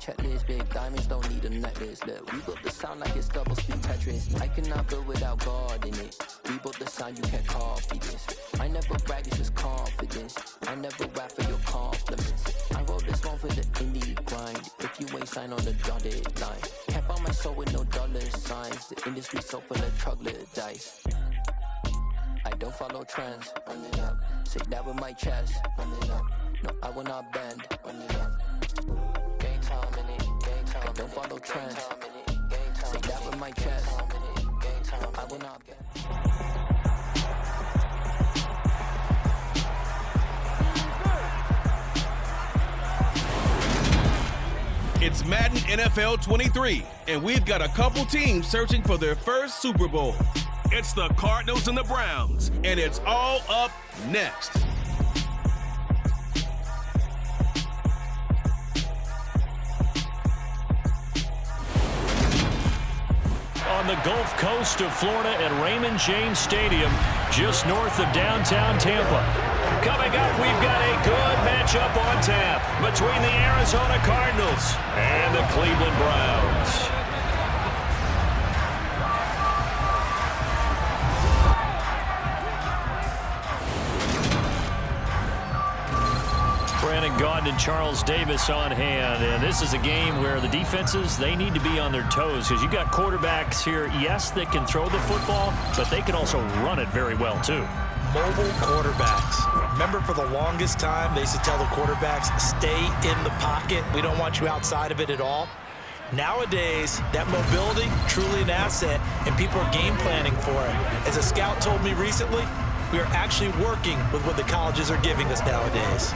checklist. Big diamonds don't need a necklace. Look, we built the sound like it's double speed Tetris. I cannot build without God in it. We built the sound, you can't copy this. I never brag, it's just confidence. I never rap for your compliments. I wrote this one for the indie grind. If you ain't signed on the dotted line, can't buy my soul with no dollar signs. The industry so full of troglodytes. I don't follow trends. Run it up. Say that with my chest. Run it up. No, I will not bend. Run it up. Game time in it. Game time. I don't follow trends. Say that with my chest. No, I will not bend. It's Madden NFL 23, and we've got a couple teams searching for their first Super Bowl. It's the Cardinals and the Browns, and it's all up next. On the Gulf Coast of Florida at Raymond James Stadium, just north of downtown Tampa. Coming up, we've got a good matchup on tap between the Arizona Cardinals and the Cleveland Browns. Brandon Gaudin and Charles Davis on hand, and this is a game where the defenses, they need to be on their toes because you've got quarterbacks here, yes, that can throw the football, but they can also run it very well too. Mobile quarterbacks. Remember, for the longest time, they used to tell the quarterbacks, stay in the pocket. We don't want you outside of it at all. Nowadays, that mobility, truly an asset, and people are game planning for it. As a scout told me recently, we are actually working with what the colleges are giving us nowadays.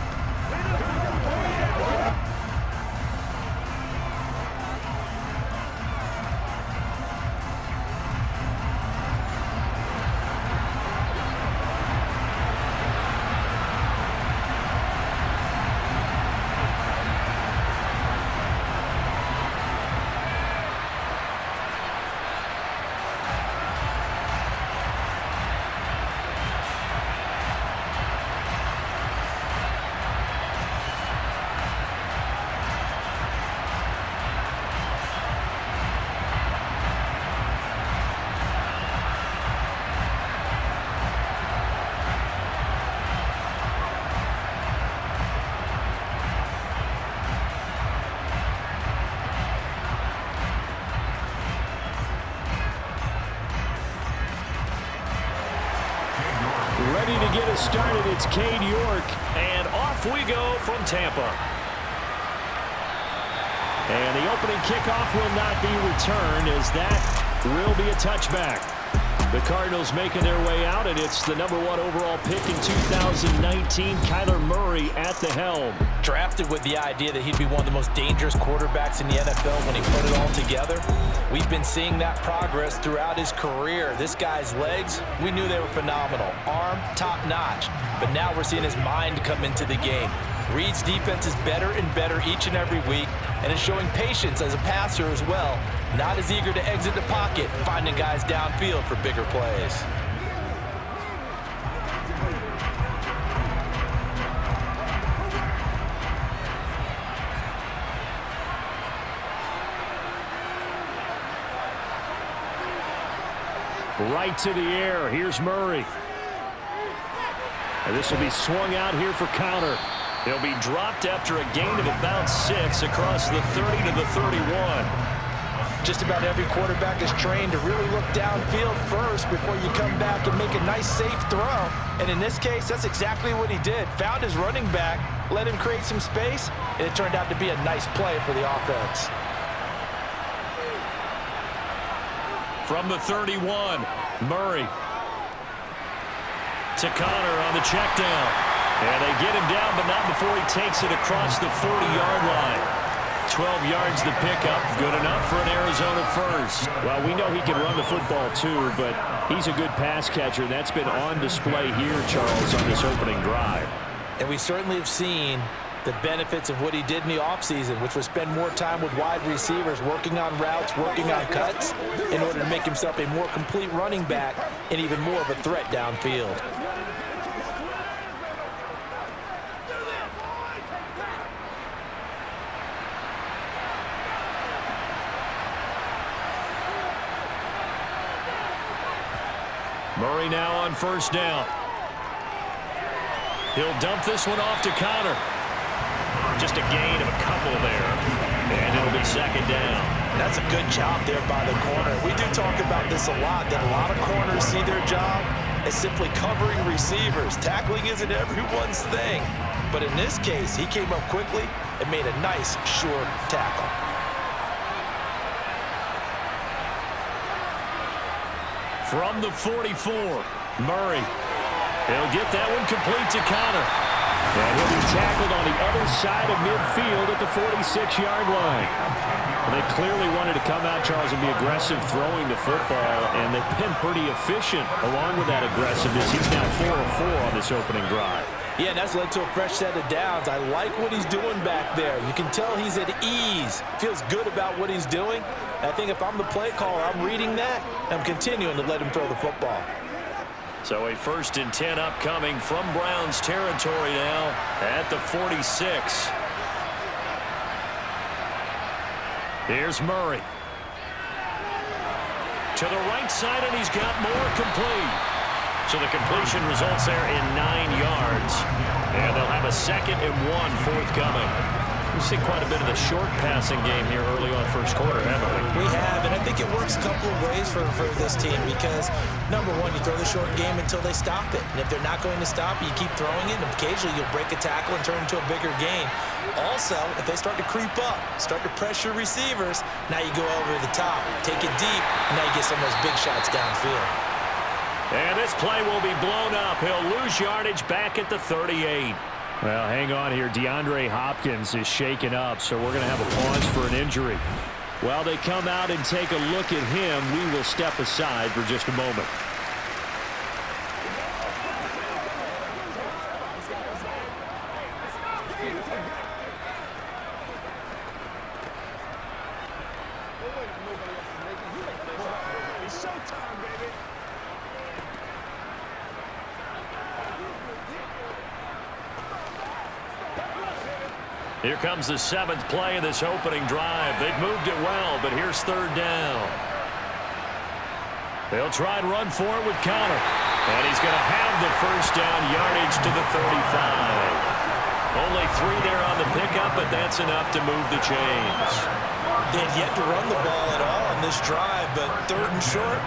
Ready to get us started, it's Cade York, and off we go from Tampa. And the opening kickoff will not be returned, as that will be a touchback. The Cardinals making their way out, and it's the #1 overall pick in 2019, Kyler Murray at the helm. Drafted with the idea that he'd be one of the most dangerous quarterbacks in the NFL when he put it all together. We've been seeing that progress throughout his career. This guy's legs, we knew they were phenomenal. Arm, top-notch. But now we're seeing his mind come into the game. Reed's defense is better and better each and every week, and is showing patience as a passer as well. Not as eager to exit the pocket, finding guys downfield for bigger plays. Right to the air. Here's Murray. And this will be swung out here for counter. He'll be dropped after a gain of about 6 across the 30 to the 31. Just about every quarterback is trained to really look downfield first before you come back and make a nice, safe throw. And in this case, that's exactly what he did. Found his running back, let him create some space, and it turned out to be a nice play for the offense. From the 31, Murray to Connor on the check down. And they get him down, but not before he takes it across the 40-yard line. 12 yards the pickup, good enough for an Arizona first. Well, we know he can run the football too, but he's a good pass catcher. That's been on display here, Charles, on this opening drive. And we certainly have seen the benefits of what he did in the offseason, which was spend more time with wide receivers, working on routes, working on cuts, in order to make himself a more complete running back and even more of a threat downfield. Murray now on first down. He'll dump this one off to Connor. Just a gain of a couple there. And it'll be second down. That's a good job there by the corner. We do talk about this a lot, that a lot of corners see their job as simply covering receivers. Tackling isn't everyone's thing. But in this case, he came up quickly and made a nice, sure tackle. From the 44, Murray. He'll get that one complete to Connor. And he'll be tackled on the other side of midfield at the 46-yard line. They clearly wanted to come out, Charles, and be aggressive throwing the football, and they've been pretty efficient along with that aggressiveness. He's now 4 of 4 on this opening drive. Yeah, and that's led to a fresh set of downs. I like what he's doing back there. You can tell he's at ease. Feels good about what he's doing. And I think if I'm the play caller, I'm reading that, and I'm continuing to let him throw the football. So a 1st and 10 upcoming from Browns territory now at the 46. Here's Murray. To the right side, and he's got more complete. So the completion results there in 9 yards. And they'll have a 2nd and 1 forthcoming. We've seen quite a bit of the short passing game here early on first quarter, haven't we? We have, and I think it works a couple of ways for this team because, number one, you throw the short game until they stop it. And if they're not going to stop it, you keep throwing it, and occasionally you'll break a tackle and turn it into a bigger gain. Also, if they start to creep up, start to pressure receivers, now you go over the top, take it deep, and now you get some of those big shots downfield. And this play will be blown up. He'll lose yardage back at the 38. Well, hang on here. DeAndre Hopkins is shaken up, so we're going to have a pause for an injury. While they come out and take a look at him, we will step aside for just a moment. Here comes the 7th play of this opening drive. They've moved it well, but here's 3rd down. They'll try and run for it with Connor. And he's going to have the first down yardage to the 35. Only 3 there on the pickup, but that's enough to move the chains. They had yet to run the ball at all on this drive, but 3rd and short,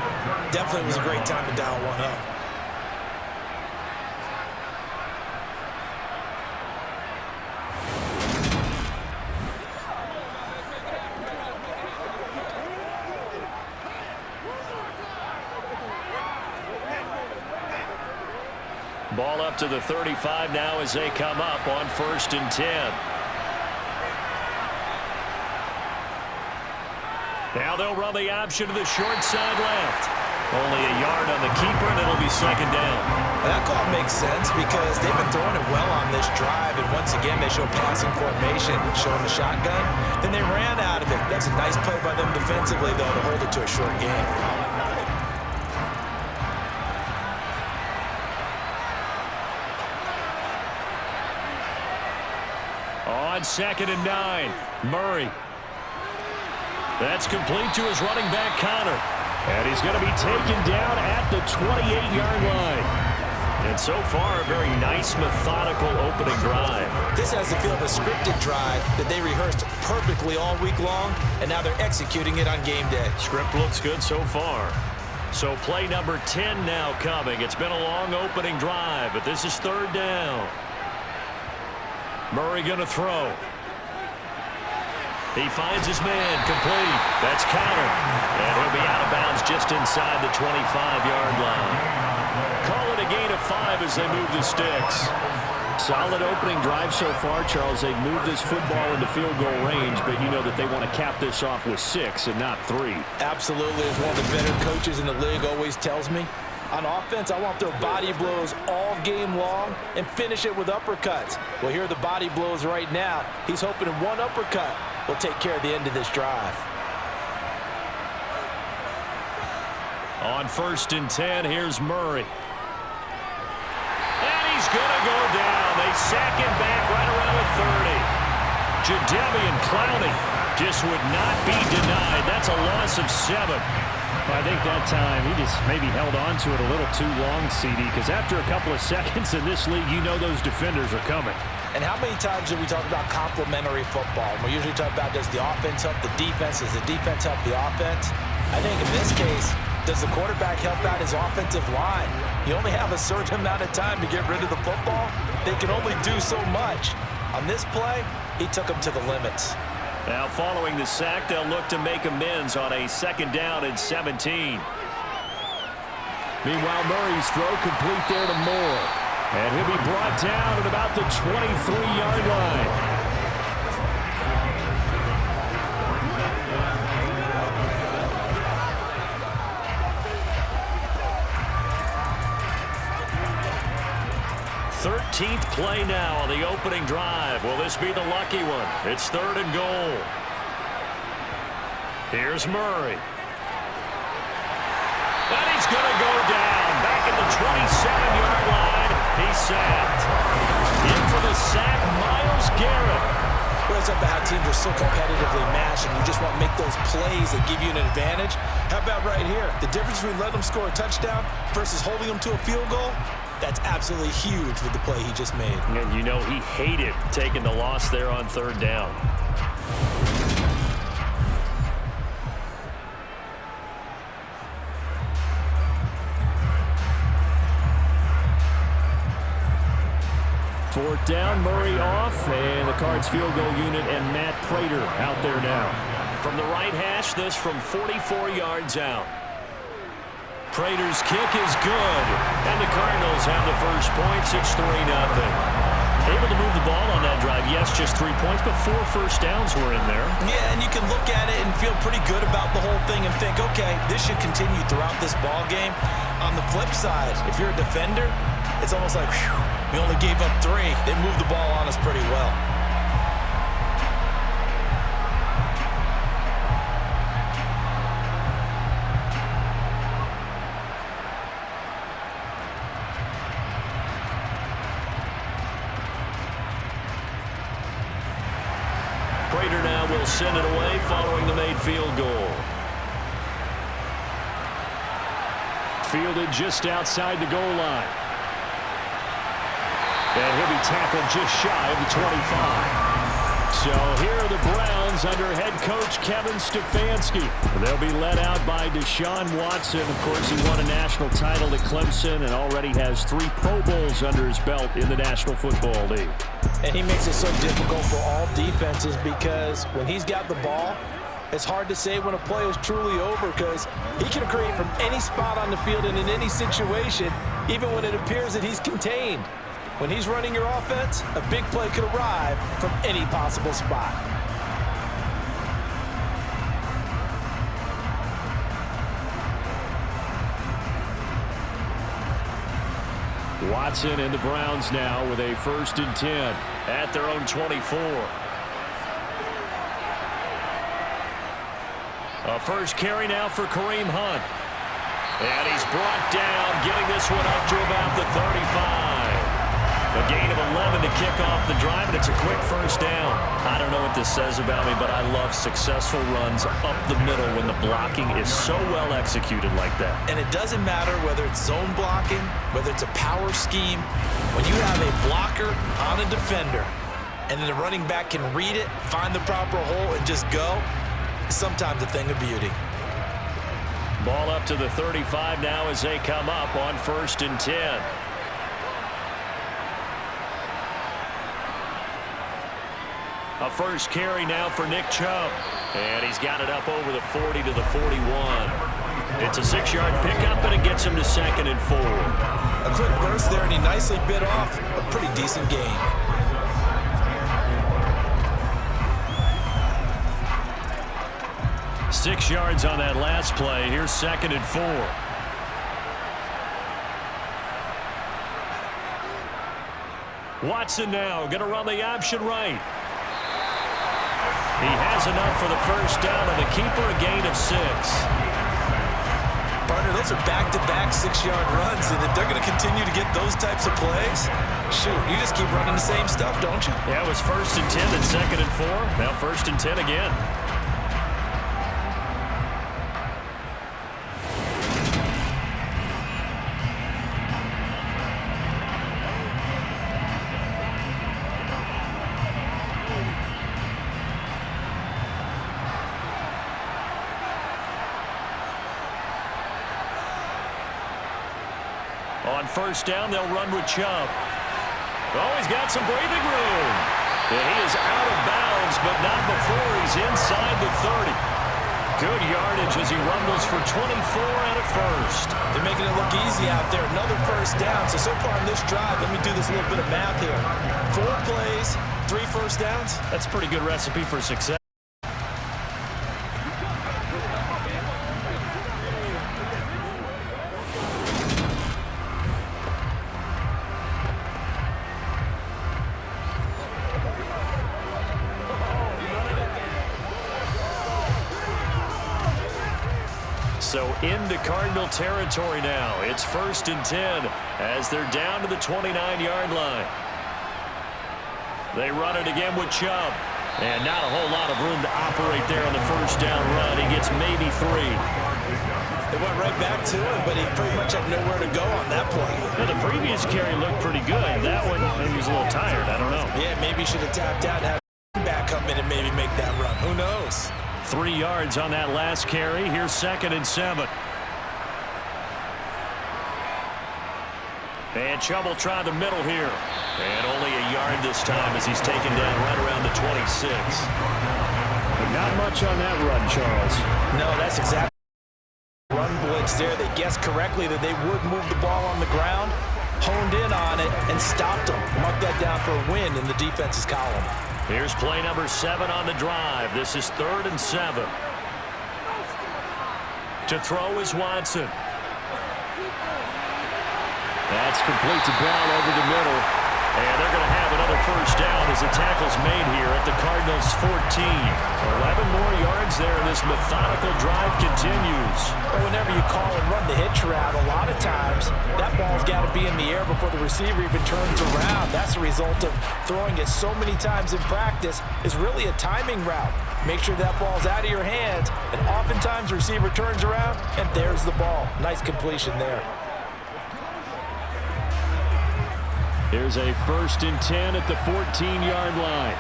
definitely was a great time to dial one up. Ball up to the 35 now as they come up on 1st and 10. Now they'll run the option to the short side left. Only a yard on the keeper, and it'll be 2nd down. That call makes sense because they've been throwing it well on this drive, and once again they show passing formation, showing the shotgun. Then they ran out of it. That's a nice play by them defensively, though, to hold it to a short game. On 2nd and 9, Murray. That's complete to his running back, Connor. And he's going to be taken down at the 28-yard line. And so far, a very nice, methodical opening drive. This has the feel of a scripted drive that they rehearsed perfectly all week long, and now they're executing it on game day. Script looks good so far. So play number 10 now coming. It's been a long opening drive, but this is 3rd down. Murray going to throw. He finds his man complete. That's Connor. And he'll be out of bounds just inside the 25-yard line. Call it a gain of 5 as they move the sticks. Solid opening drive so far, Charles. They've moved this football into field goal range, but you know that they want to cap this off with 6 and not 3. Absolutely. As one of the better coaches in the league always tells me, on offense, I want their body blows all game long and finish it with uppercuts. Well, here are the body blows right now. He's hoping one uppercut will take care of the end of this drive. On 1st and 10, here's Murray. And he's going to go down. They sack him back right around the 30. Jadeveon Clowney just would not be denied. That's a loss of 7. I think that time he just maybe held on to it a little too long, CD, because after a couple of seconds in this league, you know those defenders are coming. And how many times do we talk about complementary football? We usually talk about, does the offense help the defense? Does the defense help the offense? I think in this case, does the quarterback help out his offensive line? You only have a certain amount of time to get rid of the football. They can only do so much. On this play, he took them to the limits. Now, following the sack, they'll look to make amends on a 2nd down and 17. Meanwhile, Murray's throw complete there to Moore. And he'll be brought down at about the 23-yard line. Thirteenth play now on the opening drive. Will this be the lucky one? It's 3rd and goal. Here's Murray. And he's going to go down. Back at the 27-yard line. He's sacked. In for the sack, Myles Garrett. Well, it's about how teams are so competitively matched, and you just want to make those plays that give you an advantage. How about right here? The difference between letting them score a touchdown versus holding them to a field goal, that's absolutely huge with the play he just made. And you know he hated taking the loss there on 3rd down. Fourth down, Murray off, and the Cards field goal unit and Matt Prater out there now. From the right hash, this from 44 yards out. Prater's kick is good, and the Cardinals have the first points. It's 3-0. Able to move the ball on that drive. Yes, just 3 points, but 4 first downs were in there. Yeah, and you can look at it and feel pretty good about the whole thing and think, okay, this should continue throughout this ball game. On the flip side, if you're a defender, it's almost like, whew, we only gave up 3. They moved the ball on us pretty well. Prater now will send it away following the made field goal. Fielded just outside the goal line. And he'll be tackled just shy of the 25. So here are the Browns under head coach Kevin Stefanski. They'll be led out by Deshaun Watson. Of course, he won a national title at Clemson and already has 3 Pro Bowls under his belt in the National Football League. And he makes it so difficult for all defenses because when he's got the ball, it's hard to say when a play is truly over because he can create from any spot on the field and in any situation, even when it appears that he's contained. When he's running your offense, a big play could arrive from any possible spot. Watson and the Browns now with a 1st and 10 at their own 24. A first carry now for Kareem Hunt. And he's brought down, getting this one up to about the 35. A gain of 11 to kick off the drive, and it's a quick first down. I don't know what this says about me, but I love successful runs up the middle when the blocking is so well executed like that. And it doesn't matter whether it's zone blocking, whether it's a power scheme. When you have a blocker on a defender, and then the running back can read it, find the proper hole, and just go, sometimes a thing of beauty. Ball up to the 35 now as they come up on 1st and 10. A first carry now for Nick Chubb. And he's got it up over the 40 to the 41. It's a 6-yard pickup, and it gets him to 2nd and 4. A quick burst there, and he nicely bit off a pretty decent gain. Six yards on that last play. Here's 2nd and 4. Watson now going to run the option right. He has enough for the first down, and the keeper a gain of 6. Partner, those are back-to-back 6-yard runs, and if they're going to continue to get those types of plays, shoot, you just keep running the same stuff, don't you? Yeah, it was 1st and 10 and 2nd and 4. Now 1st and 10 again. On first down, they'll run with Chubb. Oh, he's got some breathing room. And he is out of bounds, but not before he's inside the 30. Good yardage as he rumbles for 24 and a first. They're making it look easy out there. Another first down. So far on this drive, let me do this little bit of math here. 4 plays, 3 first downs. That's a pretty good recipe for success. So into Cardinal territory now. It's 1st and 10 as they're down to the 29-yard line. They run it again with Chubb. And not a whole lot of room to operate there on the first down run. He gets maybe 3. They went right back to him, but he pretty much had nowhere to go on that play. Well, the previous carry looked pretty good. That one, maybe he was a little tired. I don't know. Yeah, maybe he should have tapped out and had back come in and maybe make that run. Who knows? 3 yards on that last carry. Here's 2nd and 7. And Chubb will try the middle here. And only a yard this time as he's taken down right around the 26. But not much on that run, Charles. No, that's exactly run blitz there. They guessed correctly that they would move the ball on the ground, honed in on it, and stopped them. Mark that down for a win in the defense's column. Here's play number 7 on the drive. This is 3rd and 7. To throw is Watson. That's complete to Brown over the middle. And they're going to have another first down as the tackle's made here at the Cardinals' 14. 11 more yards there, and this methodical drive continues. Well, whenever you call and run the hitch route, a lot of times that ball's got to be in the air before the receiver even turns around. That's a result of throwing it so many times in practice. Is really a timing route. Make sure that ball's out of your hands, and oftentimes the receiver turns around, and there's the ball. Nice completion there. Here's a 1st and 10 at the 14-yard line.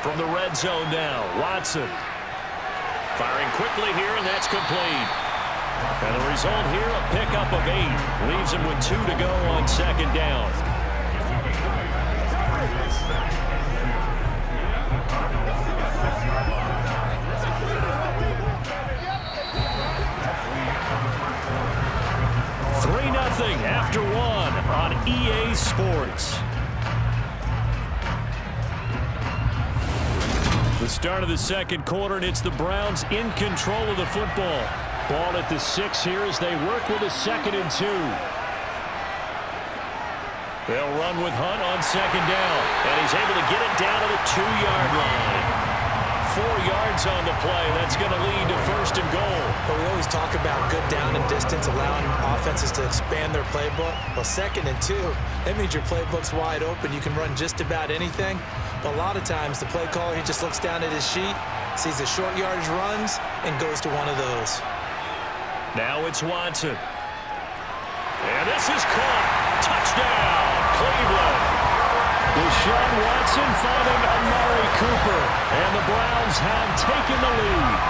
From the red zone now, Watson. Firing quickly here, and that's complete. And the result here, a pickup of 8. Leaves him with 2 to go on 2nd down. After 1 on EA Sports. The start of the 2nd quarter, and it's the Browns in control of the football. Ball at the 6 here as they work with a 2nd and 2. They'll run with Hunt on 2nd down, and he's able to get it down to the 2-yard line. 4 yards on the play. That's going to lead to 1st and goal. But we always talk about good down and distance, allowing offenses to expand their playbook. Well, 2nd and 2, that means your playbook's wide open. You can run just about anything. But a lot of times, the play caller, he just looks down at his sheet, sees the short yardage runs, and goes to one of those. Now it's Watson. And this is caught. Touchdown, Cleveland. Deshaun Watson finding Amari Cooper, and the Browns have taken the lead.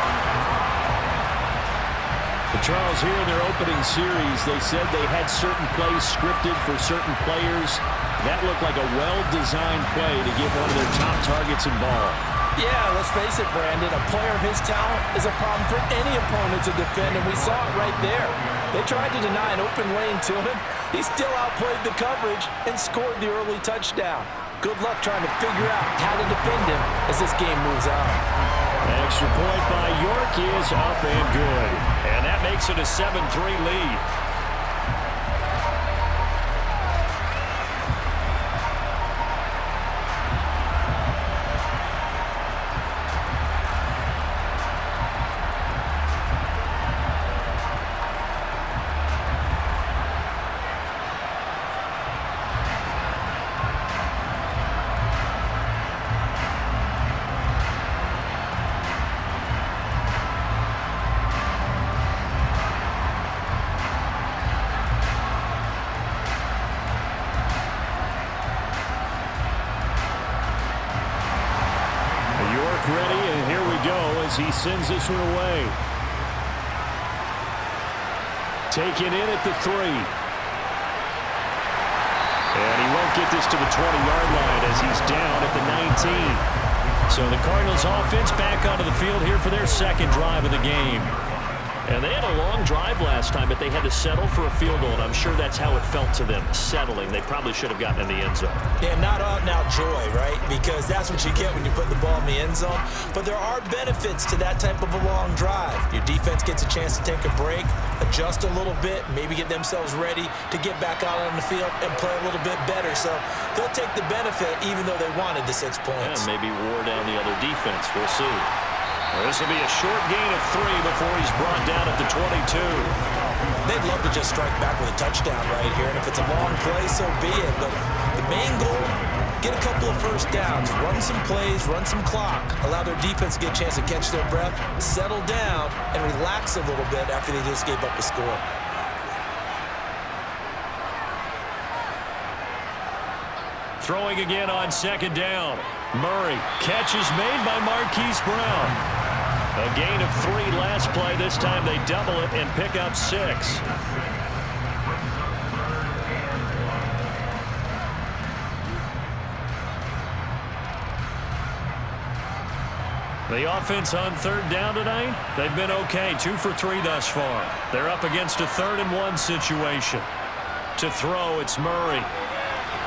But Charles, here in their opening series, they said they had certain plays scripted for certain players. That looked like a well-designed play to get one of their top targets involved. Yeah, let's face it, Brandon. A player of his talent is a problem for any opponent to defend, and we saw it right there. They tried to deny an open lane to him. He still outplayed the coverage and scored the early touchdown. Good luck trying to figure out how to defend him as this game moves on. Extra point by York is up and good. And that makes it a 7-3 lead. Ready, and here we go as he sends this one away. taken in at the 3. And he won't get this to the 20-yard line as he's down at the 19. So the Cardinals offense back onto the field here for their second drive of the game. And they had a long drive last time, but they had to settle for a field goal, and I'm sure that's how it felt to them, settling. They probably should have gotten in the end zone. Yeah, not out-and-out joy, right? Because that's what you get when you put the ball in the end zone. But there are benefits to that type of a long drive. Your defense gets a chance to take a break, adjust a little bit, maybe get themselves ready to get back out on the field and play a little bit better. So they'll take the benefit even though they wanted the 6 points. And maybe wore down the other defense. We'll see. This will be a short gain of 3 before he's brought down at the 22. They'd love to just strike back with a touchdown right here, and if it's a long play, so be it. But the main goal, get a couple of first downs, run some plays, run some clock, allow their defense to get a chance to catch their breath, settle down, and relax a little bit after they just gave up a score. Throwing again on second down. Murray. Catch is made by Marquise Brown. A gain of 3 last play. This time they double it and pick up 6. The offense on third down tonight, they've been okay. 2 for 3 thus far. They're up against a 3rd and 1 situation. To throw, it's Murray.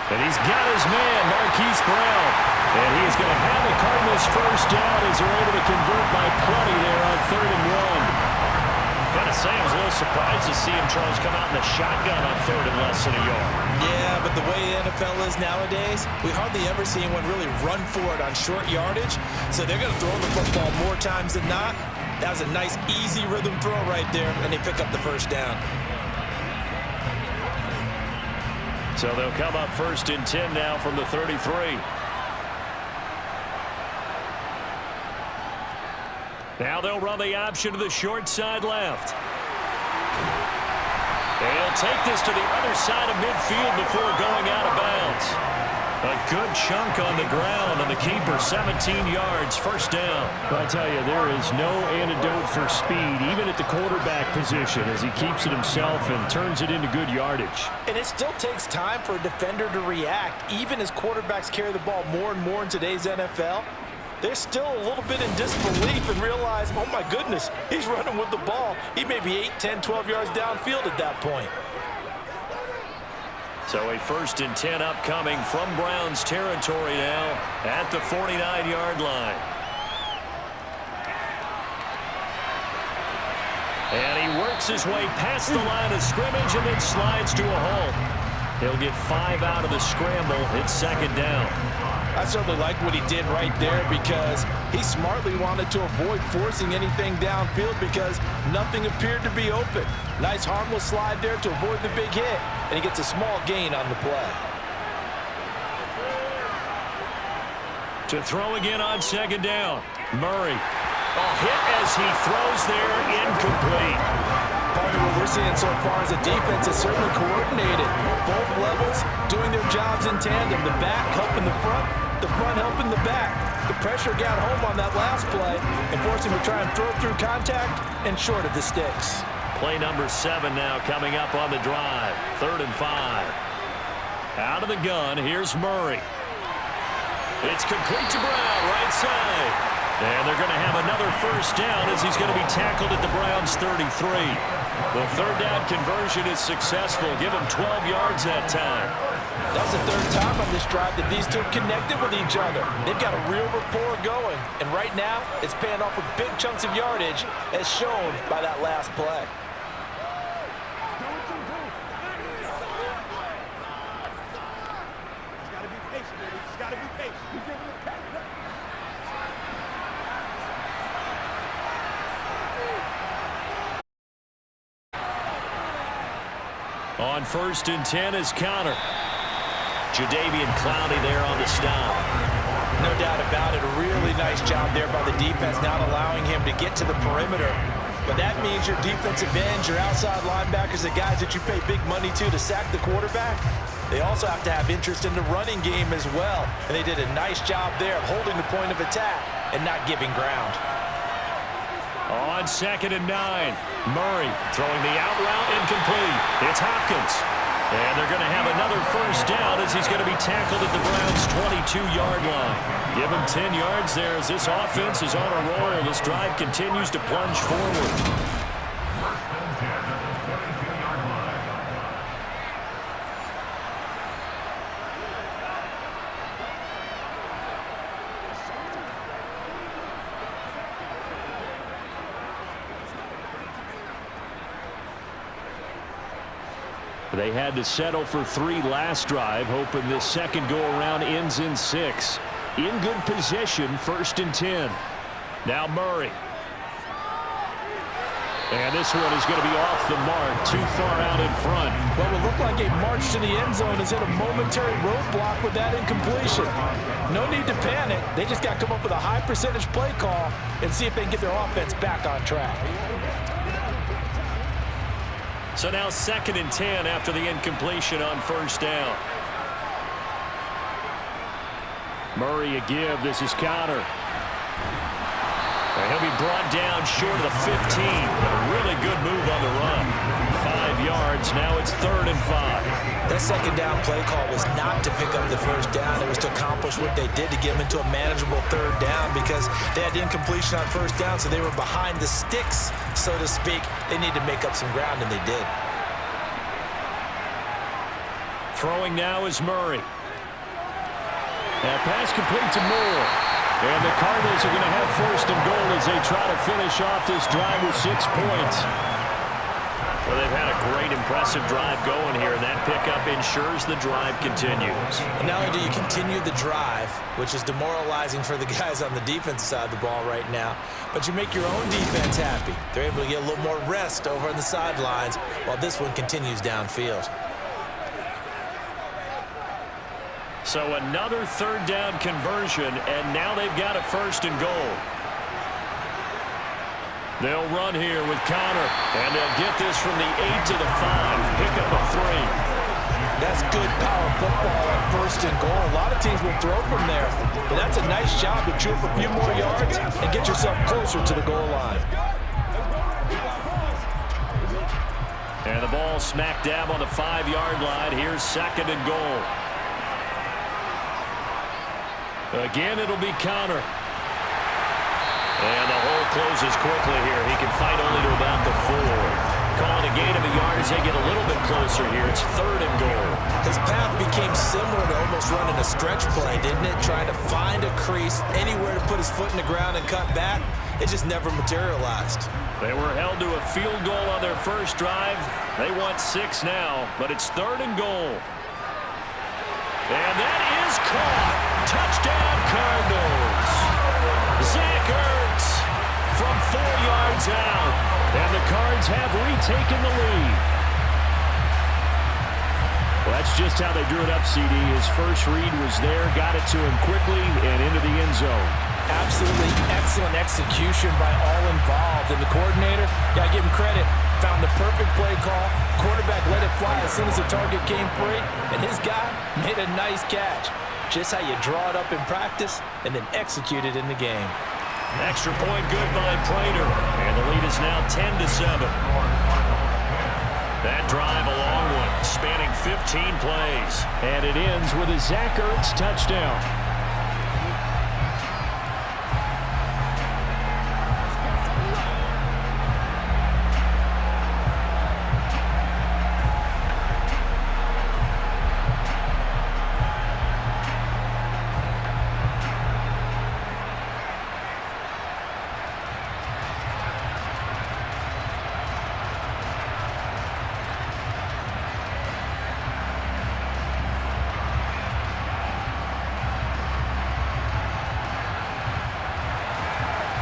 And he's got his man, Marquise Brown. And he's going to have the Cardinals first down as they're able to convert by plenty there on 3rd and 1. Got to say, I was a little surprised to see him, Charles, come out in the shotgun on 3rd and less than a yard. Yeah, but the way the NFL is nowadays, we hardly ever see anyone really run for it on short yardage. So they're going to throw the football more times than not. That was a nice, easy rhythm throw right there, and they pick up the first down. So they'll come up 1st and 10 now from the 33. Now they'll run the option to the short side left. They'll take this to the other side of midfield before going out of bounds. A good chunk on the ground, and the keeper 17 yards, first down. I tell you, there is no antidote for speed, even at the quarterback position, as he keeps it himself and turns it into good yardage. And it still takes time for a defender to react, even as quarterbacks carry the ball more and more in today's NFL. They're still a little bit in disbelief and realize, oh my goodness, he's running with the ball. He may be 8, 10, 12 yards downfield at that point. So a 1st and 10 upcoming from Browns territory now at the 49-yard line. And he works his way past the line of scrimmage and then slides to a halt. He'll get 5 out of the scramble. It's 2nd down. I certainly like what he did right there because he smartly wanted to avoid forcing anything downfield because nothing appeared to be open. Nice harmless slide there to avoid the big hit, and he gets a small gain on the play. To throw again on 2nd down. Murray. A hit as he throws there, incomplete. Part of what we're seeing so far is the defense is certainly coordinated. Both levels doing their jobs in tandem. The back helping the front helping the back. The pressure got home on that last play and forced him to try and throw through contact and short of the sticks. Play number 7 now coming up on the drive. 3rd and 5. Out of the gun, here's Murray. It's complete to Brown, right side. And they're going to have another first down as he's going to be tackled at the Browns' 33. The 3rd down conversion is successful. Give him 12 yards that time. That was the 3rd time on this drive that these two connected with each other. They've got a real rapport going. And right now, it's paying off with big chunks of yardage as shown by that last play. On 1st and 10 is Connor. Jadeveon Clowney there on the stop. No doubt about it. A really nice job there by the defense, not allowing him to get to the perimeter. But that means your defensive ends, your outside linebackers, the guys that you pay big money to sack the quarterback, they also have to have interest in the running game as well. And they did a nice job there of holding the point of attack and not giving ground. On 2nd and 9. Murray throwing the out route incomplete. It's Hopkins. And they're going to have another first down as he's going to be tackled at the Browns' 22-yard line. Give him 10 yards there as this offense is on a roll. This drive continues to plunge forward. They had to settle for 3 last drive, hoping this second go-around ends in 6. In good position, 1st and 10. Now Murray. And this one is going to be off the mark, too far out in front. Well, it looked like a march to the end zone has hit a momentary roadblock with that incompletion. No need to panic. They just got to come up with a high percentage play call and see if they can get their offense back on track. So now 2nd and 10 after the incompletion on 1st down. Murray a give. This is Connor. And he'll be brought down short of the 15. A really good move on the run. 5 yards. Now it's 3rd and 5. That second down play call was not to pick up the first down. It was to accomplish what they did to get them into a manageable 3rd down because they had incompletion on 1st down, so they were behind the sticks, so to speak. They need to make up some ground, and they did. Throwing now is Murray. And pass complete to Moore. And the Cardinals are going to have 1st and goal as they try to finish off this drive with 6 points. Well, they've had a great, impressive drive going here, and that pickup ensures the drive continues. And not only do you continue the drive, which is demoralizing for the guys on the defense side of the ball right now, but you make your own defense happy. They're able to get a little more rest over on the sidelines while this one continues downfield. So another 3rd down conversion, and now they've got a 1st and goal. They'll run here with Connor, and they'll get this from the 8 to the 5. Pick up a 3. That's good power football at 1st and goal. A lot of teams will throw from there, but that's a nice job to chew up a few more yards and get yourself closer to the goal line. And the ball smack dab on the 5-yard line. Here's 2nd and goal. Again, it'll be Connor. And the hole closes quickly here. He can fight only to about the 4. Calling a gain of a yard as they get a little bit closer here. It's 3rd and goal. His path became similar to almost running a stretch play, didn't it? Trying to find a crease, anywhere to put his foot in the ground and cut back. It just never materialized. They were held to a field goal on their first drive. They want 6 now, but it's 3rd and goal. And that is caught. Touchdown, Cardinals. Zach Ertz from 4 yards out. And the Cards have retaken the lead. Well, that's just how they drew it up, CD. His first read was there, got it to him quickly, and into the end zone. Absolutely excellent execution by all involved. And the coordinator, got to give him credit, found the perfect play call. Quarterback let it fly as soon as the target came free. And his guy made a nice catch. Just how you draw it up in practice and then execute it in the game. Extra point good by Prater. And the lead is now 10-7. That drive a long one, spanning 15 plays. And it ends with a Zach Ertz touchdown.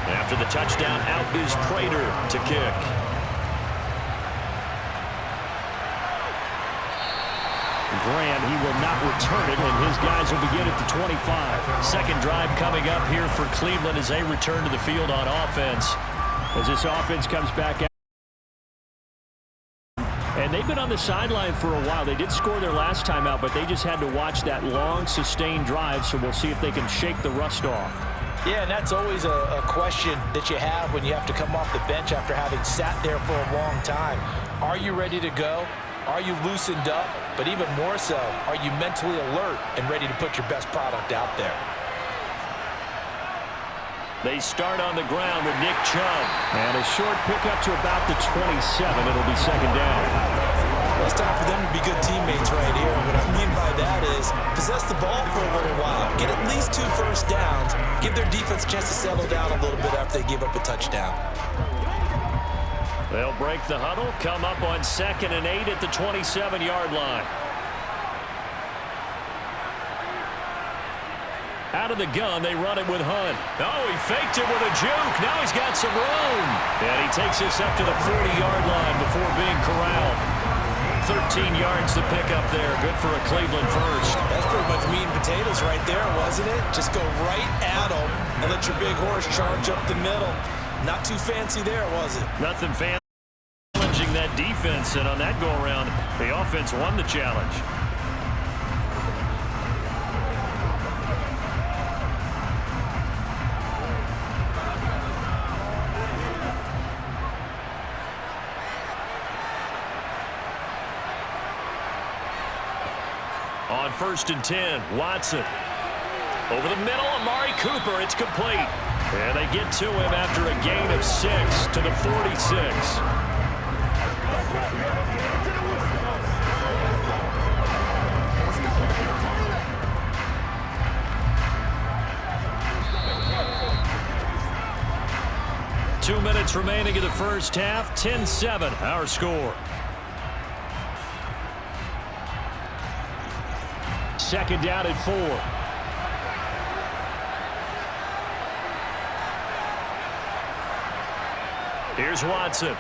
After the touchdown, out is Prater to kick. Graham, he will not return it, and his guys will begin at the 25. Second drive coming up here for Cleveland as they return to the field on offense. As this offense comes back out. And they've been on the sideline for a while. They did score their last time out, but they just had to watch that long, sustained drive, so we'll see if they can shake the rust off. Yeah, and that's always a question that you have when you have to come off the bench after having sat there for a long time. Are you ready to go? Are you loosened up? But even more so, are you mentally alert and ready to put your best product out there? They start on the ground with Nick Chubb. And a short pickup to about the 27. It'll be second down. Well, it's time for them to be good teammates right here. What I mean by that is possess the ball for a little while. Get at least 2 first downs. Give their defense a chance to settle down a little bit after they give up a touchdown. They'll break the huddle, come up on 2nd and 8 at the 27-yard line. Out of the gun, they run it with Hunt. Oh, he faked it with a juke. Now he's got some room. And he takes this up to the 40-yard line before being corralled. 13 yards to pick up there. Good for a Cleveland first. That's pretty much meat and potatoes right there, wasn't it? Just go right at them and let your big horse charge up the middle. Not too fancy there, was it? Nothing fancy. Challenging that defense, and on that go-around, the offense won the challenge. On 1st and 10, Watson. Over the middle, Amari Cooper. It's complete. And they get to him after a gain of 6 to the 46. Two minutes remaining in the first half. 10-7, our score. Second down at 4. Here's Watson.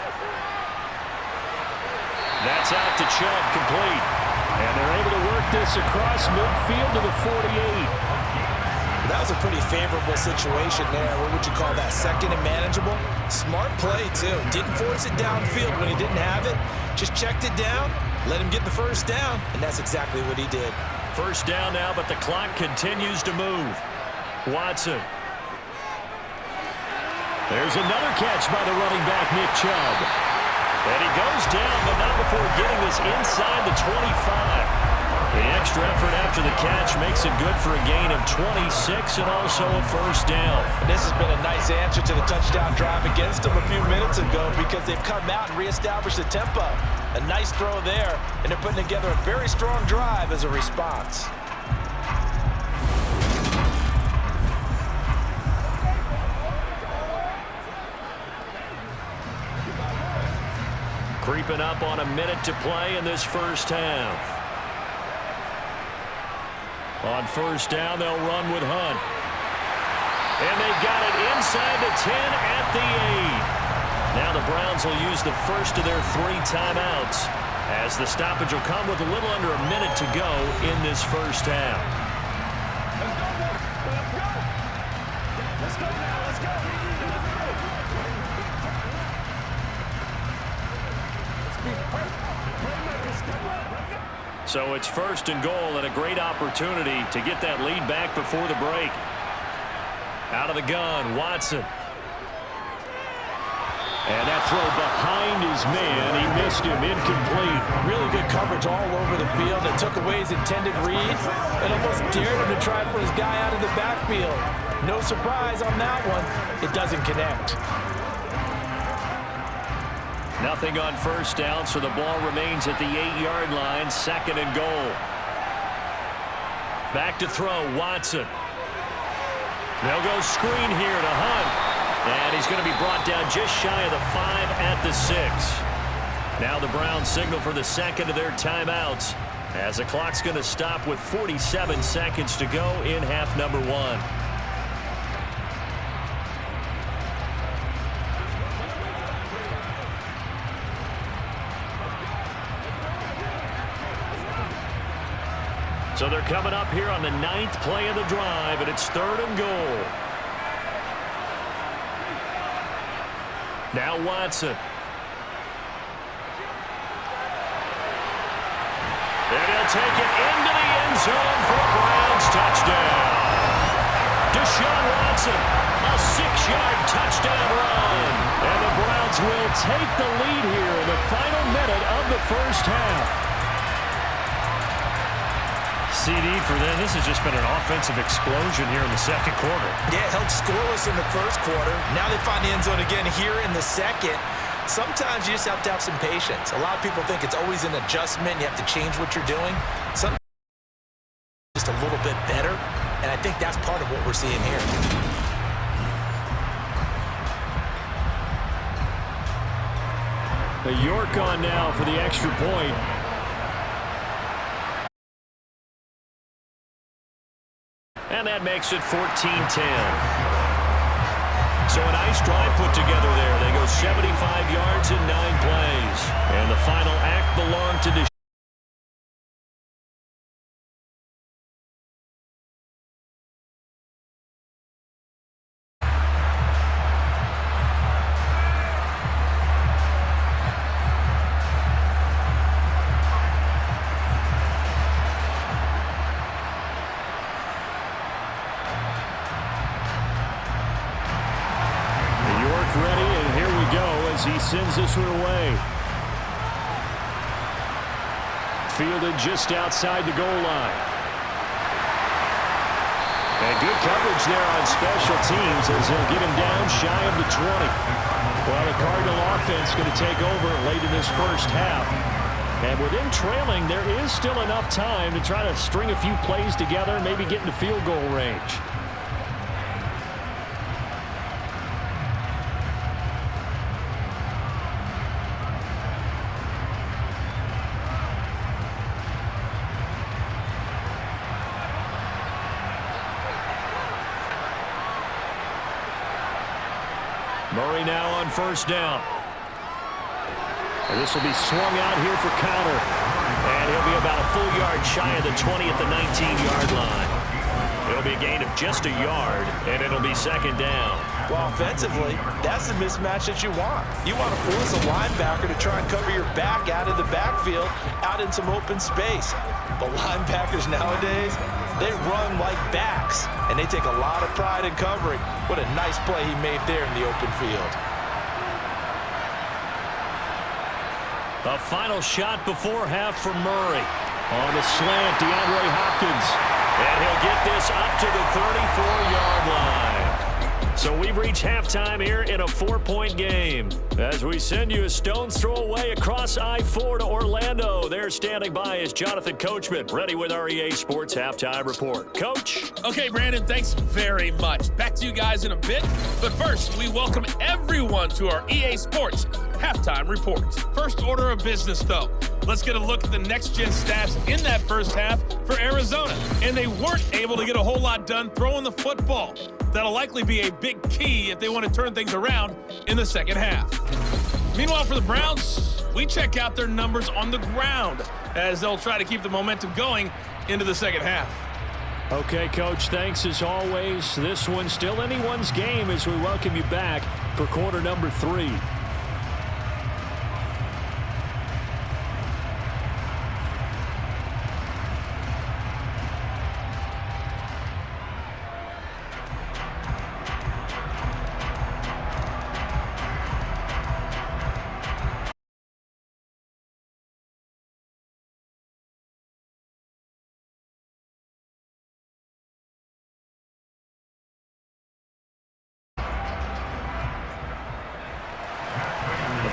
That's out to Chubb, complete. And they're able to work this across midfield to the 48. That was a pretty favorable situation there. What would you call that? 2nd and manageable? Smart play, too. Didn't force it downfield when he didn't have it. Just checked it down, let him get the first down, and that's exactly what he did. First down now, but the clock continues to move. Watson. There's another catch by the running back, Nick Chubb. And he goes down, but not before getting this inside the 25. The extra effort after the catch makes it good for a gain of 26 and also a first down. This has been a nice answer to the touchdown drive against them a few minutes ago because they've come out and reestablished the tempo. A nice throw there, and they're putting together a very strong drive as a response. Creeping up on a minute to play in this first half. On first down, they'll run with Hunt. And they've got it inside the 10 at the 8. Now the Browns will use the first of their 3 timeouts as the stoppage will come with a little under a minute to go in this first half. So it's 1st and goal and a great opportunity to get that lead back before the break. Out of the gun, Watson. And that throw behind his man, he missed him, incomplete. Really good coverage all over the field. It took away his intended read and almost dared him to try for his guy out of the backfield. No surprise on that one. It doesn't connect. Nothing on first down, so the ball remains at the 8-yard line, 2nd and goal. Back to throw, Watson. They'll go screen here to Hunt. And he's going to be brought down just shy of the 5 at the 6. Now the Browns signal for the 2nd of their timeouts as the clock's going to stop with 47 seconds to go in half number 1. So they're coming up here on the 9th play of the drive, and it's 3rd and goal. Now Watson. And he'll take it into the end zone for a Browns touchdown. Deshaun Watson touchdown run. And the Browns will take the lead here in the final minute of the first half. CD for them. This has just been an offensive explosion here in the second quarter. Yeah, held scoreless in the first quarter. Now they find the end zone again here in the second. Sometimes you just have to have some patience. A lot of people think it's always an adjustment. You have to change what you're doing. Sometimes just a little bit better, and I think that's part of what we're seeing here. The York on now for the extra point. And that makes it 14-10. So a nice drive put together there. They go 75 yards in 9 plays. And the final act belonged to the he sends this one away. Fielded just outside the goal line. And good coverage there on special teams as he'll get him down shy of the 20. Well, the Cardinal offense going to take over late in this first half. And with them trailing, there is still enough time to try to string a few plays together and maybe get into field goal range. Murray now on first down. And this will be swung out here for counter. And he'll be about a full yard shy of the 20 at the 19-yard line. It'll be a gain of just a yard, and it'll be second down. Well, offensively, that's the mismatch that you want. You want to force a linebacker to try and cover your back out of the backfield, out in some open space. But linebackers nowadays, they run like backs, and they take a lot of pride in covering. What a nice play he made there in the open field. The final shot before half for Murray. On the slant, DeAndre Hopkins. And he'll get this up to the 34-yard line. So we've reached halftime here in a 4-point game. As we send you a stone's throw away across I-4 to Orlando. There standing by is Jonathan Coachman, ready with our EA Sports Halftime Report. Coach? Okay, Brandon, thanks very much. Back to you guys in a bit. But first, we welcome everyone to our EA Sports Halftime Report. First order of business, though. Let's get a look at the next-gen stats in that first half for Arizona. And they weren't able to get a whole lot done throwing the football. That'll likely be a big key if they want to turn things around in the second half. Meanwhile, for the Browns, we check out their numbers on the ground as they'll try to keep the momentum going into the second half. Okay, Coach, thanks as always. This one's still anyone's game as we welcome you back for quarter number 3.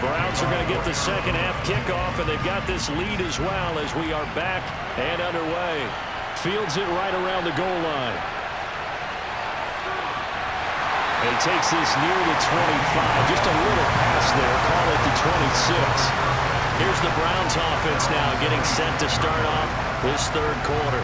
Browns are going to get the second half kickoff, and they've got this lead as well as we are back and underway. Fields it right around the goal line. And he takes this near the 25. Just a little pass there. Call it the 26. Here's the Browns offense now getting set to start off this third quarter.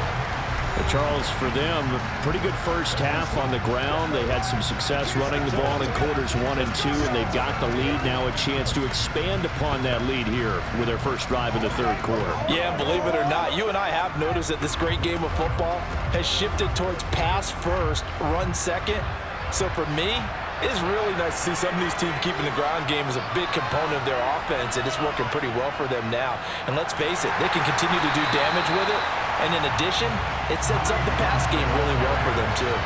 Well, Charles, for them, a pretty good first half on the ground. They had some success running the ball in quarters 1 and 2, and they've got the lead. Now a chance to expand upon that lead here with their first drive in the third quarter. Yeah, believe it or not, you and I have noticed that this great game of football has shifted towards pass first, run second. So for me, it's really nice to see some of these teams keeping the ground game as a big component of their offense, and it's working pretty well for them now. And let's face it, they can continue to do damage with it. And in addition, it sets up the pass game really well for them, too.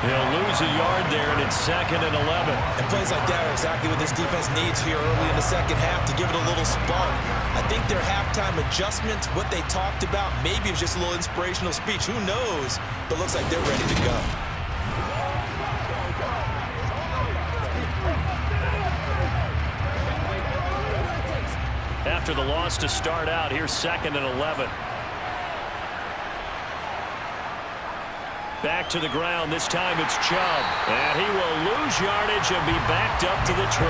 He'll lose a yard there, and it's 2nd and 11. And plays like that are exactly what this defense needs here early in the second half to give it a little spark. I think their halftime adjustments, what they talked about, maybe it was just a little inspirational speech. Who knows? But looks like they're ready to go. After the loss to start out, here's 2nd and 11. Back to the ground. This time it's Chubb. And he will lose yardage and be backed up to the 24.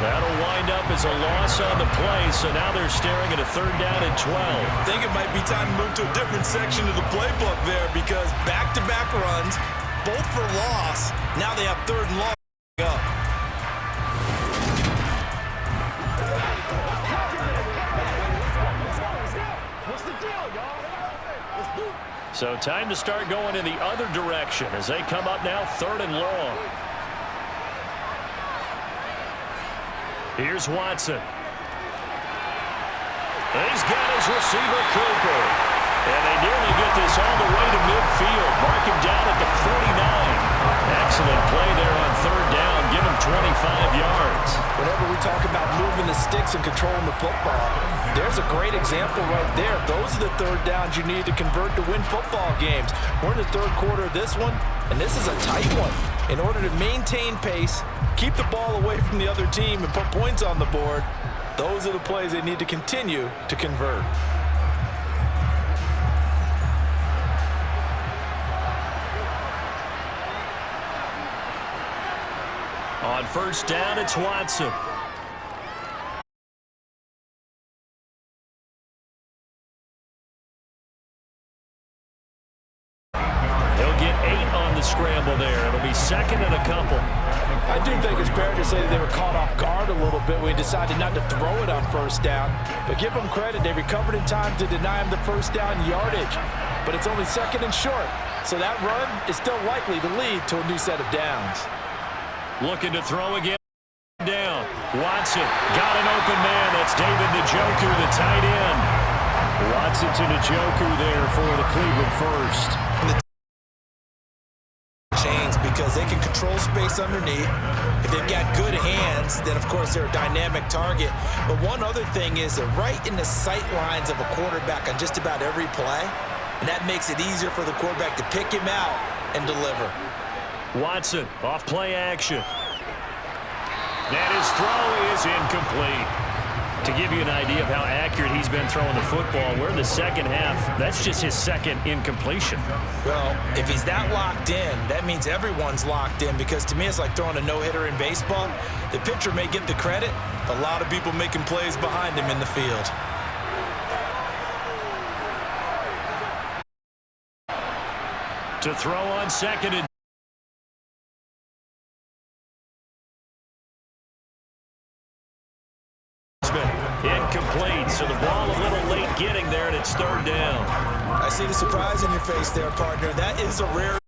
That'll wind up as a loss on the play, so now they're staring at a 3rd down and 12. I think it might be time to move to a different section of the playbook there because back-to-back runs, both for loss. Now they have 3rd and long. So time to start going in the other direction as they come up now 3rd and long. Here's Watson. He's got his receiver, Cooper. And they nearly get this all the way to midfield. Mark him down at the 49. Excellent play there on 3rd down. Give him 25 yards. Whenever we talk about moving the sticks and controlling the football, there's a great example right there. Those are the 3rd downs you need to convert to win football games. We're in the 3rd quarter of this one, and this is a tight one. In order to maintain pace, keep the ball away from the other team, and put points on the board, those are the plays they need to continue to convert. On 1st down, it's Watson. He'll get 8 on the scramble there. It'll be 2nd and a couple. I do think it's fair to say that they were caught off guard a little bit when he decided not to throw it on 1st down. But give them credit. They recovered in time to deny him the 1st down yardage. But it's only 2nd and short. So that run is still likely to lead to a new set of downs. Looking to throw again. Down. Watson got an open man. That's David Njoku, the tight end. Watson to Njoku there for the Cleveland first. Chains because they can control space underneath. If they've got good hands, then of course they're a dynamic target. But one other thing is they're right in the sight lines of a quarterback on just about every play. And that makes it easier for the quarterback to pick him out and deliver. Watson off play action. And his throw is incomplete. To give you an idea of how accurate he's been throwing the football, we're in the second half. That's just his 2nd incompletion. Well, if he's that locked in, that means everyone's locked in because to me it's like throwing a no-hitter in baseball. The pitcher may get the credit, a lot of people making plays behind him in the field. To throw on 2nd and incomplete, so the ball a little late getting there, and it's 3rd down. I see the surprise in your face there, partner. That is a rare.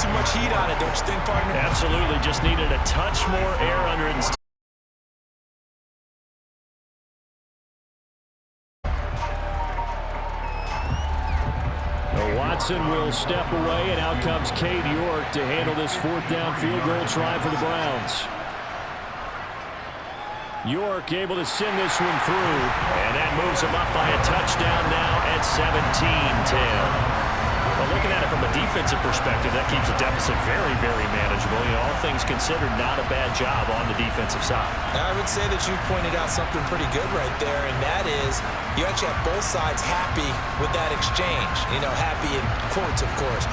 Too much heat on it, don't you think, partner? Absolutely, just needed a touch more air under it. Watson will step away, and out comes Cade York to handle this 4th down field goal try for the Browns. York able to send this one through, and that moves him up by a touchdown now at 17-10. Well, looking at it from a defensive perspective, that keeps the deficit very, very manageable. You know, all things considered, not a bad job on the defensive side. I would say that you've pointed out something pretty good right there, and that is you actually have both sides happy with that exchange. You know, happy in quotes, of course.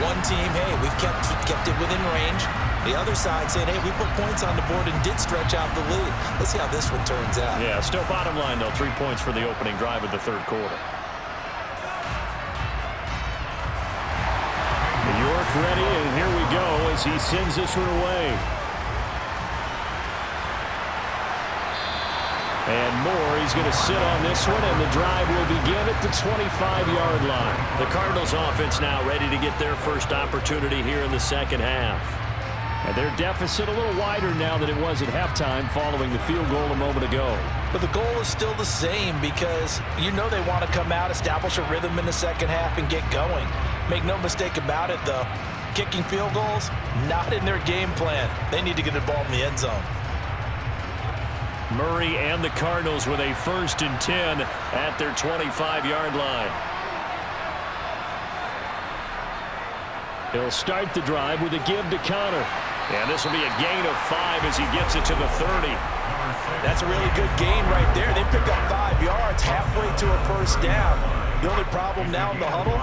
One team, hey, we've kept it within range. The other side saying, hey, we put points on the board and did stretch out the lead. Let's see how this one turns out. Yeah, still bottom line, though, 3 points for the opening drive of the 3rd quarter. York ready, and here we go as he sends this one away. And Moore, he's going to sit on this one, and the drive will begin at the 25-yard line. The Cardinals offense now ready to get their first opportunity here in the second half. And their deficit a little wider now than it was at halftime following the field goal a moment ago. But the goal is still the same because you know they want to come out, establish a rhythm in the second half, and get going. Make no mistake about it, though. Kicking field goals, not in their game plan. They need to get the ball in the end zone. Murray and the Cardinals with a 1st and 10 at their 25-yard line. He'll start the drive with a give to Connor. And this will be a gain of 5 as he gets it to the 30. That's a really good gain right there. They pick up 5 yards halfway to a first down. The only problem now in the huddle,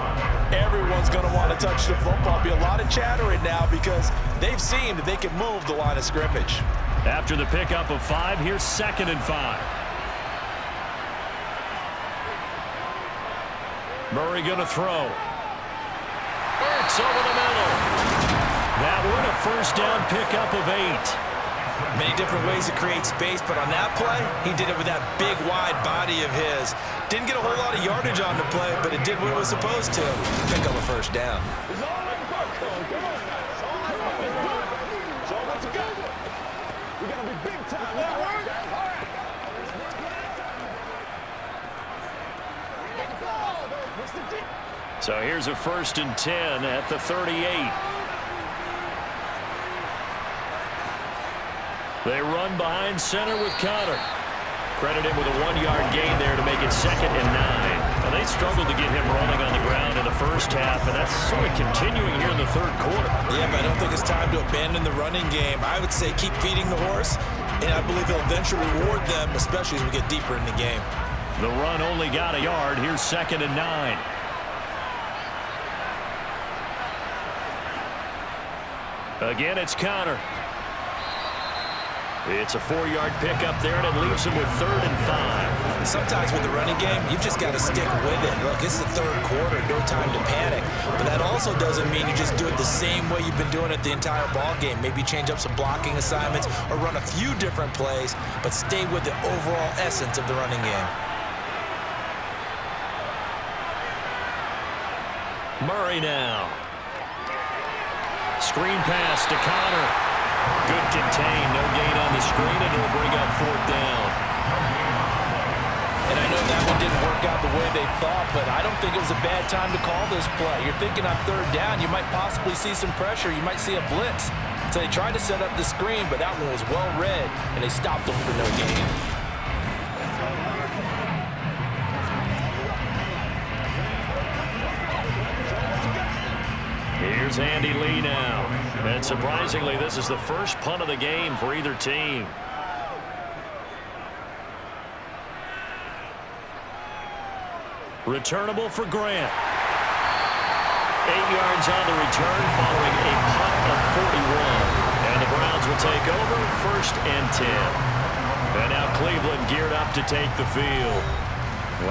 everyone's going to want to touch the football. Be a lot of chattering now because they've seen that they can move the line of scrimmage. After the pickup of 5, here's 2nd and 5. Murray going to throw. It's over the middle. That one a first down pickup of 8. Many different ways to create space, but on that play, he did it with that big, wide body of his. Didn't get a whole lot of yardage on the play, but it did what it was supposed to. Pick up a first down. So here's a 1st and 10 at the 38. They run behind center with Connor. Credit him with a 1-yard gain there to make it 2nd and 9. Now they struggled to get him rolling on the ground in the first half, and that's sort of continuing here in the 3rd quarter. Yeah, but I don't think it's time to abandon the running game. I would say keep feeding the horse, and I believe he'll eventually reward them, especially as we get deeper in the game. The run only got a yard. Here's 2nd and 9. Again, it's Connor. It's a 4-yard pickup there, and it leaves him with 3rd and 5. Sometimes with the running game, you've just got to stick with it. Look, it's the 3rd quarter, no time to panic. But that also doesn't mean you just do it the same way you've been doing it the entire ball game. Maybe change up some blocking assignments or run a few different plays, but stay with the overall essence of the running game. Murray now. Screen pass to Connor. Good contain. No gain on the screen, and it'll bring up 4th down. And I know that one didn't work out the way they thought, but I don't think it was a bad time to call this play. You're thinking on 3rd down, you might possibly see some pressure. You might see a blitz. So they tried to set up the screen, but that one was well read, and they stopped them for no gain. Here's Andy Lee now. And surprisingly, this is the first punt of the game for either team. Returnable for Grant. 8 yards on the return following a punt of 41. And the Browns will take over 1st and 10. And now Cleveland geared up to take the field.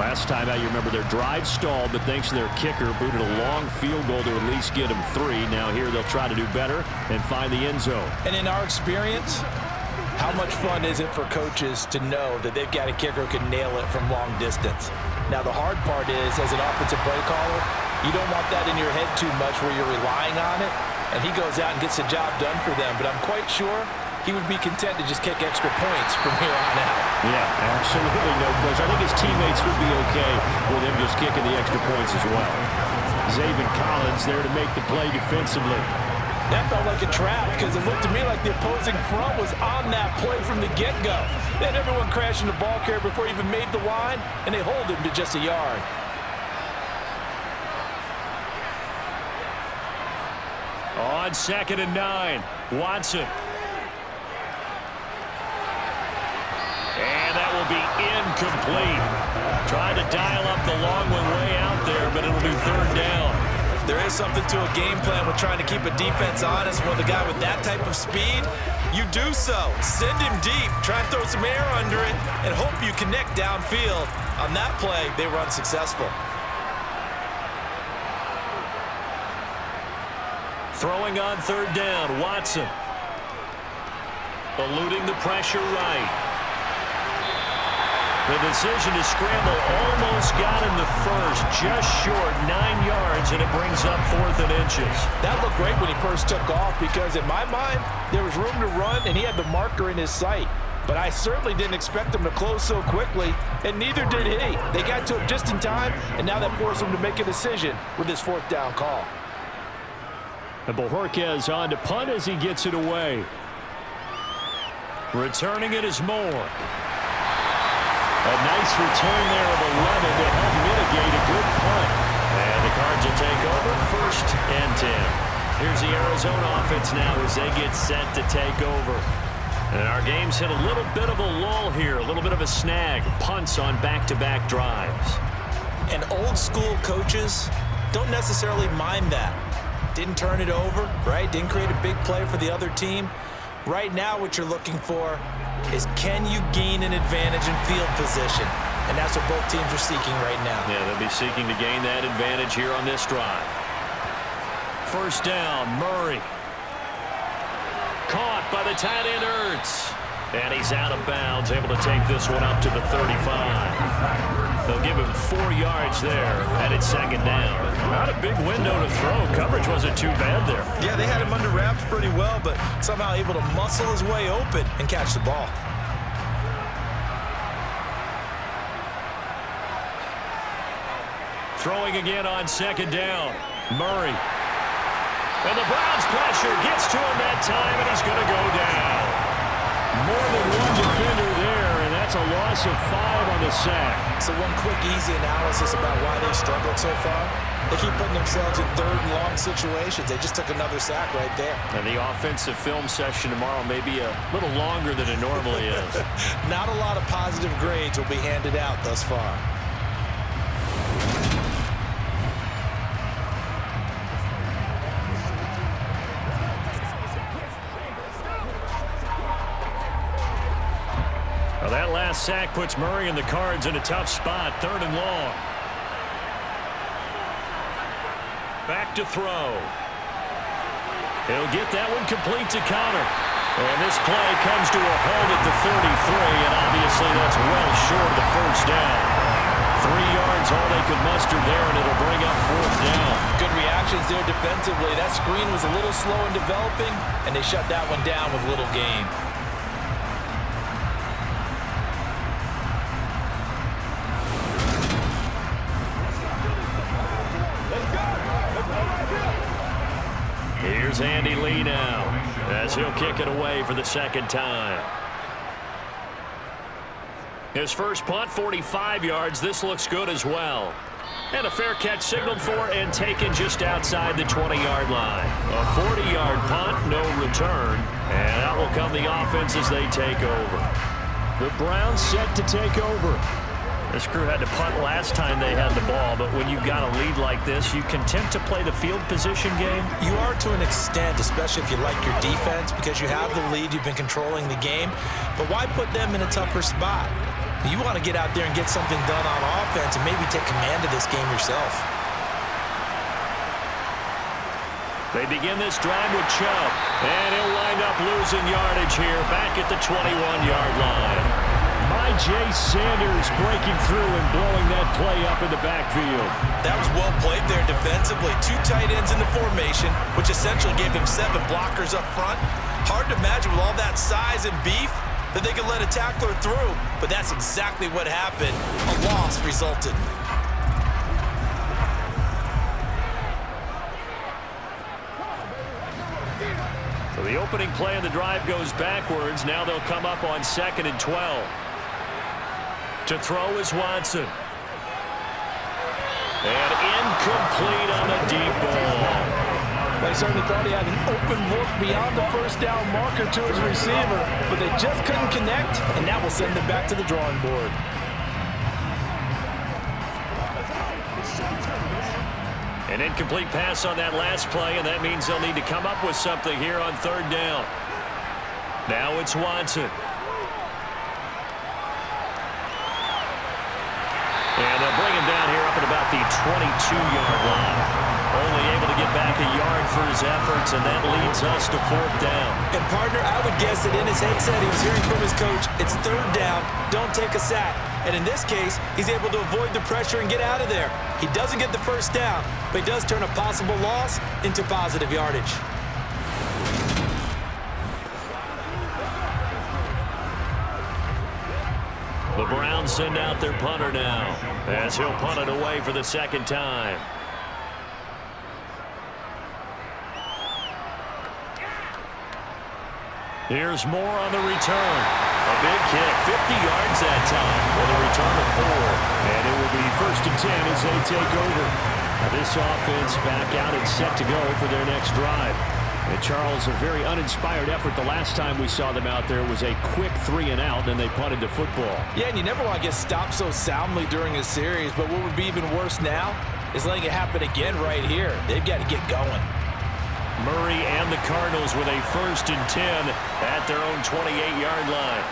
Last time out, you remember their drive stalled, but thanks to their kicker, booted a long field goal to at least get them 3. Now here they'll try to do better and find the end zone. And in our experience, how much fun is it for coaches to know that they've got a kicker who can nail it from long distance? Now the hard part is, as an offensive play caller, you don't want that in your head too much where you're relying on it, and he goes out and gets the job done for them. But I'm quite sure he would be content to just kick extra points from here on out. Yeah, absolutely no question. I think his teammates would be okay with him just kicking the extra points as well. Zaven Collins there to make the play defensively. That felt like a trap because it looked to me like the opposing front was on that play from the get-go. They had everyone crashing the ball carrier before he even made the line, and they hold him to just a yard. On 2nd and 9, Watson. And that will be incomplete. Trying to dial up the long one way out there, but it'll be 3rd down. There is something to a game plan with trying to keep a defense honest. When the guy with that type of speed, you do so. Send him deep, try and throw some air under it, and hope you connect downfield. On that play, they were unsuccessful. Throwing on 3rd down, Watson. Eluding the pressure right. The decision to scramble almost got him the first, just short, 9 yards, and it brings up 4th and inches. That looked great when he first took off because in my mind, there was room to run and he had the marker in his sight. But I certainly didn't expect him to close so quickly, and neither did he. They got to him just in time, and now that forced him to make a decision with his 4th down call. And Bojorquez on to punt as he gets it away. Returning it is Moore. A nice return there of 11 to help mitigate a good punt. And the Cards will take over 1st and 10. Here's the Arizona offense now as they get set to take over. And our game's hit a little bit of a lull here, a little bit of a snag. Punts on back-to-back drives. And old-school coaches don't necessarily mind that. Didn't turn it over, right? Didn't create a big play for the other team. Right now what you're looking for is can you gain an advantage in field position? And that's what both teams are seeking right now. Yeah, they'll be seeking to gain that advantage here on this drive. 1st down, Murray. Caught by the tight end, Ertz. And he's out of bounds, able to take this one up to the 35. They'll give him 4 yards there, and it's 2nd down. Not a big window to throw. Coverage wasn't too bad there. Yeah, they had him under wraps pretty well, but somehow able to muscle his way open and catch the ball. Throwing again on 2nd down. Murray. And the Browns pressure gets to him that time, and he's going to go down. More than one defender there, and that's a loss of 5 on the sack. So one quick, easy analysis about why they've struggled so far. They keep putting themselves in 3rd and long situations. They just took another sack right there. And the offensive film session tomorrow may be a little longer than it normally is. Not a lot of positive grades will be handed out thus far. Well, that last sack puts Murray and the Cards in a tough spot, 3rd and long. Back to throw. He'll get that one complete to Connor. And this play comes to a halt at the 33, and obviously that's well short of the 1st down. 3 yards, all they could muster there, and it'll bring up 4th down. Good reactions there defensively. That screen was a little slow in developing, and they shut that one down with little gain. Here's Andy Lee now as he'll kick it away for the 2nd time. His first punt, 45 yards. This looks good as well. And a fair catch signaled for and taken just outside the 20-yard line. A 40-yard punt, no return. And out will come the offense as they take over. The Browns set to take over. This crew had to punt last time they had the ball, but when you've got a lead like this, you content to play the field position game? You are to an extent, especially if you like your defense, because you have the lead, you've been controlling the game. But why put them in a tougher spot? You want to get out there and get something done on offense and maybe take command of this game yourself. They begin this drive with Chubb, and he'll wind up losing yardage here back at the 21-yard line. Jay Sanders breaking through and blowing that play up in the backfield. That was well played there defensively. 2 tight ends in the formation, which essentially gave him 7 blockers up front. Hard to imagine with all that size and beef that they could let a tackler through, but that's exactly what happened. A loss resulted. So the opening play of the drive goes backwards. Now they'll come up on 2nd and 12. To throw is Watson. And incomplete on a deep ball. They certainly thought he had an open look beyond the 1st down marker to his receiver, but they just couldn't connect, and that will send them back to the drawing board. An incomplete pass on that last play, and that means they'll need to come up with something here on 3rd down. Now it's Watson. And they'll bring him down here up at about the 22-yard line. Only able to get back a yard for his efforts, and that leads us to 4th down. And, partner, I would guess that in his headset he was hearing from his coach, it's 3rd down, don't take a sack. And in this case, he's able to avoid the pressure and get out of there. He doesn't get the first down, but he does turn a possible loss into positive yardage. The Browns send out their punter now, as he'll punt it away for the second time. Here's Moore on the return. A big kick, 50 yards that time, with a return of 4. And it will be 1st and 10 as they take over. Now this offense back out and set to go for their next drive. And Charles, a very uninspired effort the last time we saw them out there was a quick 3 and out, and they punted the football. Yeah, and you never want to get stopped so soundly during a series, but what would be even worse now is letting it happen again right here. They've got to get going. Murray and the Cardinals with a 1st and 10 at their own 28-yard line.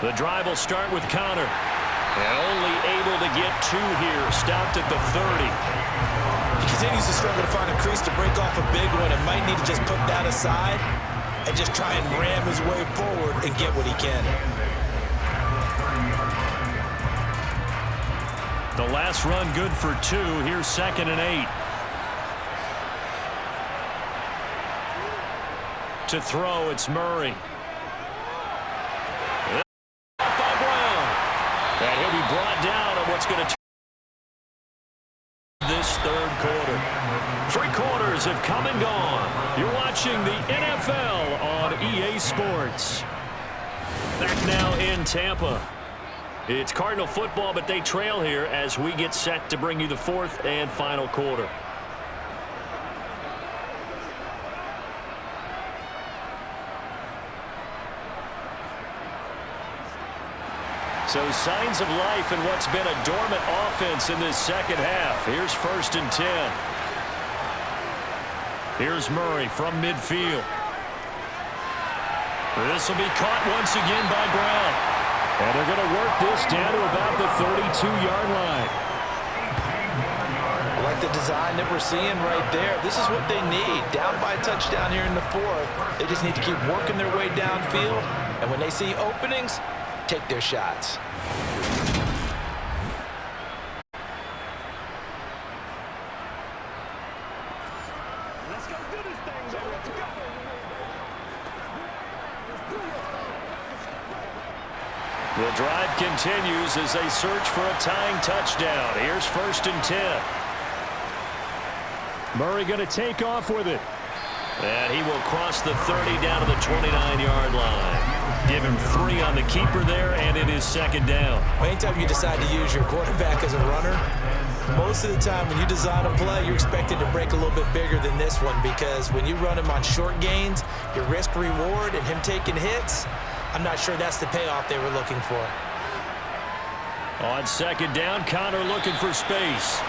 The drive will start with Connor. And only able to get 2 here. Stopped at the 30. He continues to struggle to find a crease to break off a big one and might need to just put that aside and just try and ram his way forward and get what he can. The last run good for 2. Here's 2nd and 8. To throw, it's Murray. By Brown. And he'll be brought down on what's going to this 3rd quarter. 3 quarters have come and gone. You're watching the NFL on EA Sports. Back now in Tampa. It's Cardinal football, but they trail here as we get set to bring you the 4th and final quarter. So signs of life in what's been a dormant offense in this second half. Here's 1st and 10. Here's Murray from midfield. This will be caught once again by Brown. And they're going to work this down to about the 32-yard line. I like the design that we're seeing right there. This is what they need. Down by a touchdown here in the 4th. They just need to keep working their way downfield. And when they see openings, take their shots. Let's go do this thing, Joe. Let's go. The drive continues as they search for a tying touchdown. Here's 1st and 10. Murray going to take off with it. And he will cross the 30 down to the 29-yard line. Give him 3 on the keeper there, and it is 2nd down. Anytime you decide to use your quarterback as a runner, most of the time when you design a play, you're expected to break a little bit bigger than this one, because when you run him on short gains, your risk-reward and him taking hits, I'm not sure that's the payoff they were looking for. On 2nd down, Connor looking for space.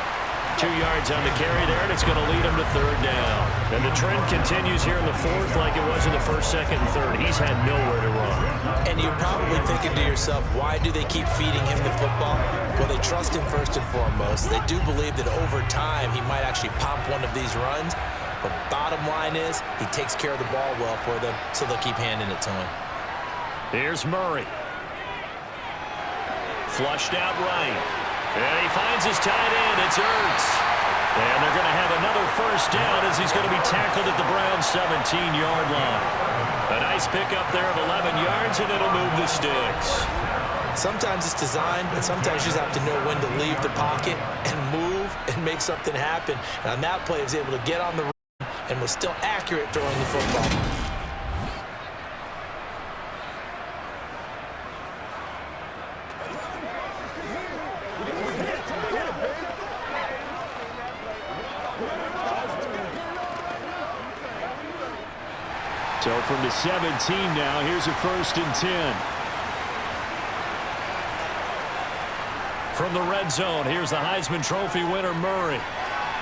2 yards on the carry there, and it's going to lead him to 3rd down. And the trend continues here in the 4th like it was in the 1st, 2nd, and 3rd. He's had nowhere to run. And you're probably thinking to yourself, why do they keep feeding him the football? Well, they trust him first and foremost. They do believe that over time he might actually pop one of these runs. But bottom line is, he takes care of the ball well for them, so they'll keep handing it to him. Here's Murray. Flushed out right. And he finds his tight end. It's Ertz. And they're going to have another 1st down as he's going to be tackled at the Browns' 17-yard line. A nice pickup there of 11 yards, and it'll move the sticks. Sometimes it's designed, and sometimes you just have to know when to leave the pocket and move and make something happen. And on that play, he was able to get on the run and was still accurate throwing the football. So from the 17 now, here's a 1st and 10. From the red zone, here's the Heisman Trophy winner, Murray.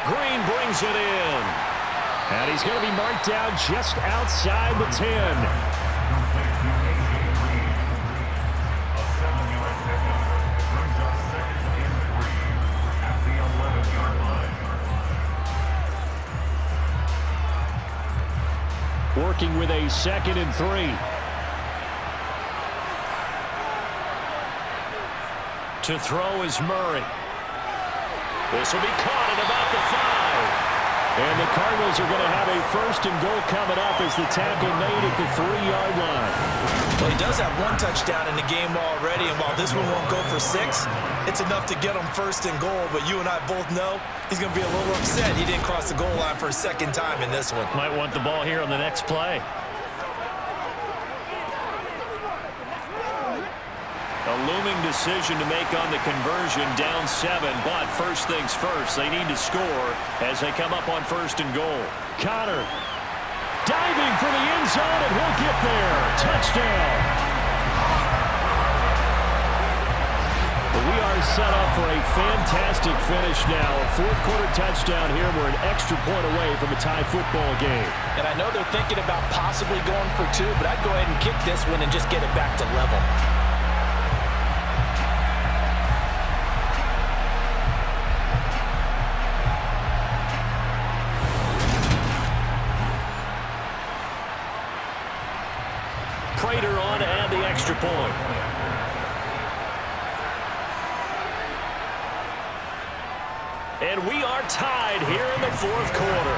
Green brings it in. And he's going to be marked down just outside the 10. Working with a 2nd and 3. To throw is Murray. This will be caught at about the 5. And the Cardinals are going to have a 1st and goal coming up as the tackle made at the 3-yard line. Well, he does have 1 touchdown in the game already, and while this one won't go for 6, it's enough to get him 1st and goal. But you and I both know he's going to be a little upset he didn't cross the goal line for a 2nd time in this one. Might want the ball here on the next play. A looming decision to make on the conversion, down 7, but first things first, they need to score as they come up on 1st and goal. Connor diving for the end zone, and he'll get there. Touchdown. We are set up for a fantastic finish now. A 4th-quarter touchdown here. We're an extra point away from a tie football game. And I know they're thinking about possibly going for 2, but I'd go ahead and kick this one and just get it back to level. Prater on to add the extra point. And we are tied here in the 4th quarter.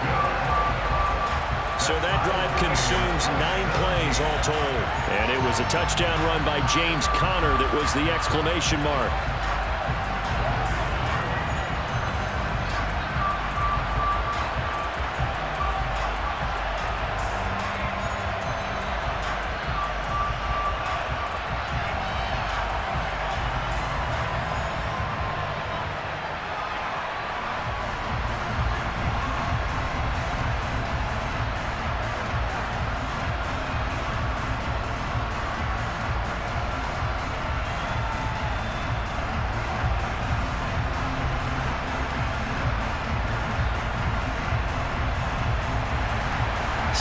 So that drive consumes 9 plays all told. And it was a touchdown run by James Conner that was the exclamation mark.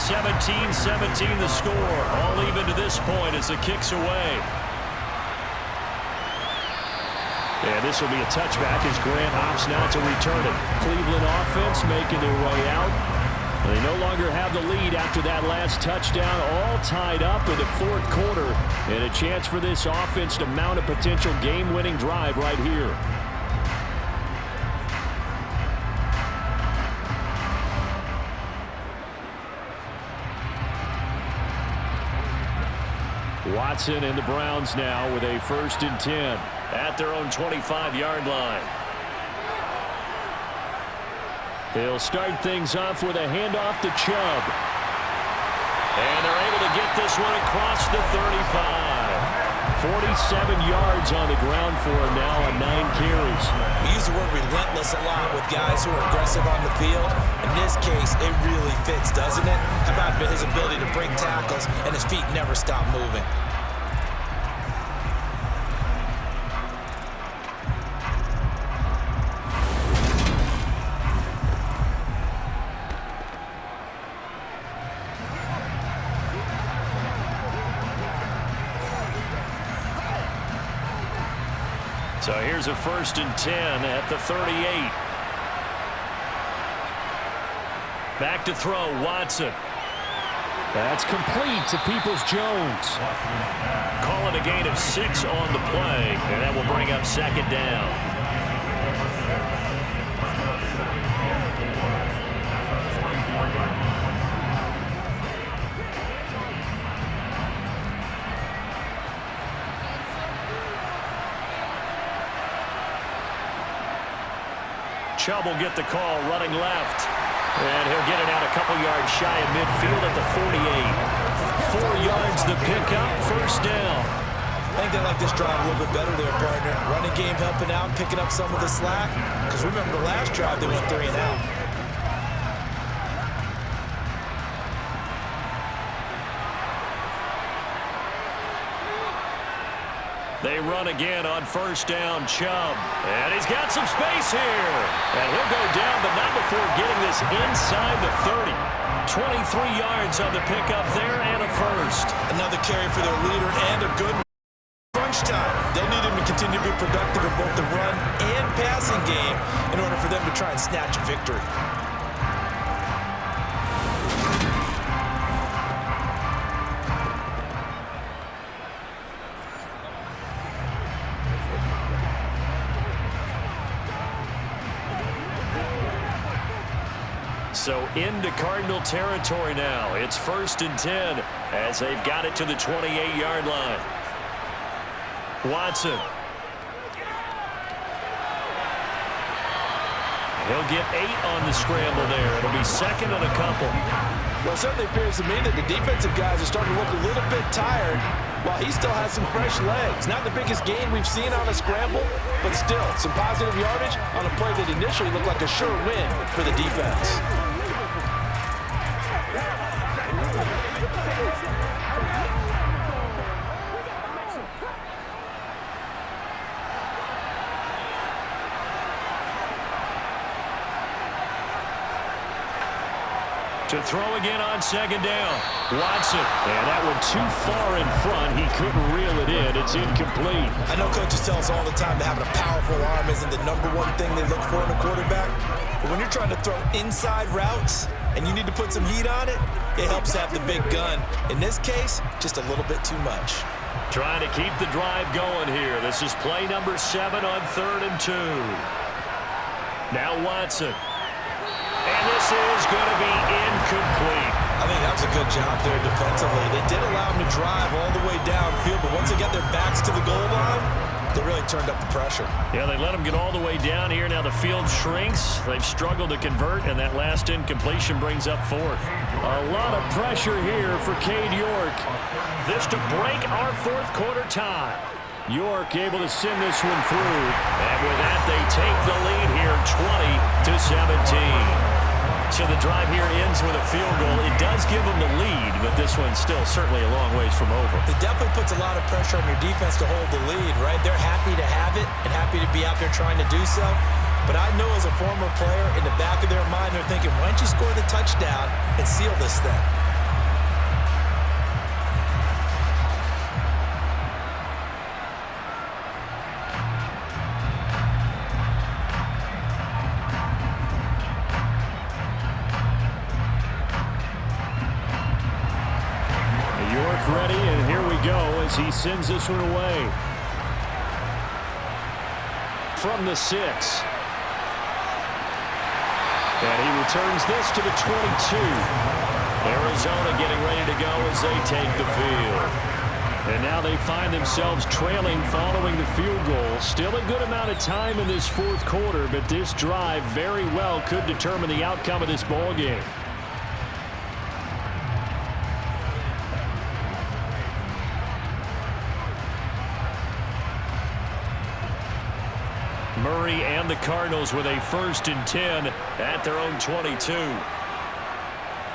(17-17) the score. All even to this point as the kick's away. And this will be a touchback as Grant opts now to return it. Cleveland offense making their way out. They no longer have the lead after that last touchdown. All tied up in the 4th quarter. And a chance for this offense to mount a potential game-winning drive right here. Watson and the Browns now with a 1st and 10 at their own 25-yard line. They'll start things off with a handoff to Chubb. And they're able to get this one across the 35. 47 yards on the ground for him now on 9 carries. We use the word relentless a lot with guys who are aggressive on the field. In this case, it really fits, doesn't it? How about his ability to break tackles and his feet never stop moving? So here's a 1st and 10 at the 38. Back to throw, Watson. That's complete to Peoples-Jones. Calling a gain of 6 on the play, and that will bring up 2nd down. Chubb will get the call running left. And he'll get it out a couple yards shy of midfield at the 48. 4 yards the pickup, 1st down. I think they like this drive a little bit better there, partner. Running game helping out, picking up some of the slack. Because remember the last drive, they went 3 and out. They run again on 1st down, Chubb. And he's got some space here. And he'll go down, but not before getting this inside the 30. 23 yards on the pickup there and a 1st. Another carry for their leader and a good crunch time. They'll need him to continue to be productive in both the run and passing game in order for them to try and snatch a victory. So into Cardinal territory now. It's 1st and 10 as they've got it to the 28-yard line. Watson. He'll get 8 on the scramble there. It'll be 2nd and a couple. Well, it certainly appears to me that the defensive guys are starting to look a little bit tired while he still has some fresh legs. Not the biggest gain we've seen on a scramble, but still some positive yardage on a play that initially looked like a sure win for the defense. To throw again on 2nd down. Watson. And that one too far in front. He couldn't reel it in. It's incomplete. I know coaches tell us all the time that having a powerful arm isn't the #1 thing they look for in a quarterback. But when you're trying to throw inside routes and you need to put some heat on it, it helps have the big gun. In this case, just a little bit too much. Trying to keep the drive going here. This is play number 7 on 3rd and 2. Now Watson. And this is going to be incomplete. I think that was a good job there defensively. They did allow him to drive all the way downfield, but once they got their backs to the goal line, they really turned up the pressure. Yeah, they let him get all the way down here. Now the field shrinks. They've struggled to convert, and that last incompletion brings up 4th. A lot of pressure here for Cade York. This to break our 4th quarter tie. York able to send this one through. And with that, they take the lead here 20-17. So the drive here ends with a field goal. It does give them the lead, but this one's still certainly a long ways from over. It definitely puts a lot of pressure on your defense to hold the lead, right? They're happy to have it and happy to be out there trying to do so. But I know as a former player, in the back of their mind, they're thinking, why don't you score the touchdown and seal this thing? Ready, and here we go as he sends this one away. From the 6. And he returns this to the 22. Arizona getting ready to go as they take the field. And now they find themselves trailing following the field goal. Still a good amount of time in this 4th quarter, but this drive very well could determine the outcome of this ball game. Murray and the Cardinals with a 1st and 10 at their own 22.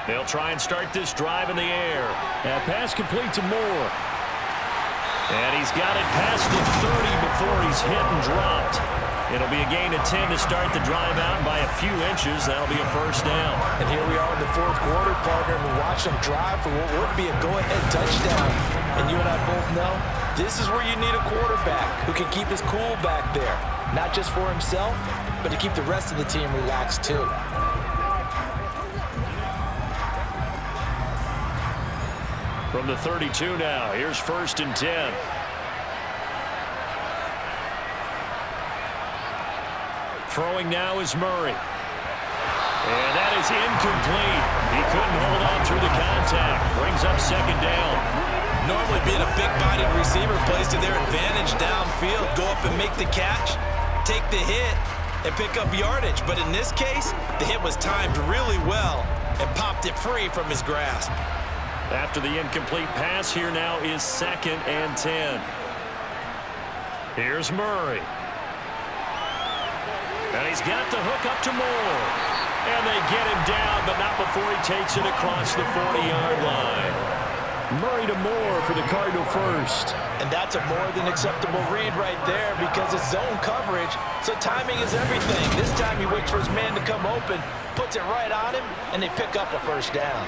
They'll try and start this drive in the air. That pass complete to Moore. And he's got it past the 30 before he's hit and dropped. It'll be a gain of 10 to start the drive out by a few inches. That'll be a 1st down. And here we are in the 4th quarter, partner, and we watch them drive for what would be a go-ahead touchdown. And you and I both know this is where you need a quarterback who can keep his cool back there. Not just for himself, but to keep the rest of the team relaxed too. From the 32 now, here's 1st and 10. Throwing now is Murray. And that is incomplete. He couldn't hold on through the contact. Brings up 2nd down. Normally being a big-bodied receiver plays to their advantage downfield. Go up and make the catch, take the hit, and pick up yardage. But in this case, the hit was timed really well and popped it free from his grasp. After the incomplete pass, here now is 2nd and 10. Here's Murray. And he's got the hook up to Moore. And they get him down, but not before he takes it across the 40-yard line. Murray to Moore for the Cardinal 1st. And that's a more than acceptable read right there because it's zone coverage, so timing is everything. This time he waits for his man to come open, puts it right on him, and they pick up a 1st down.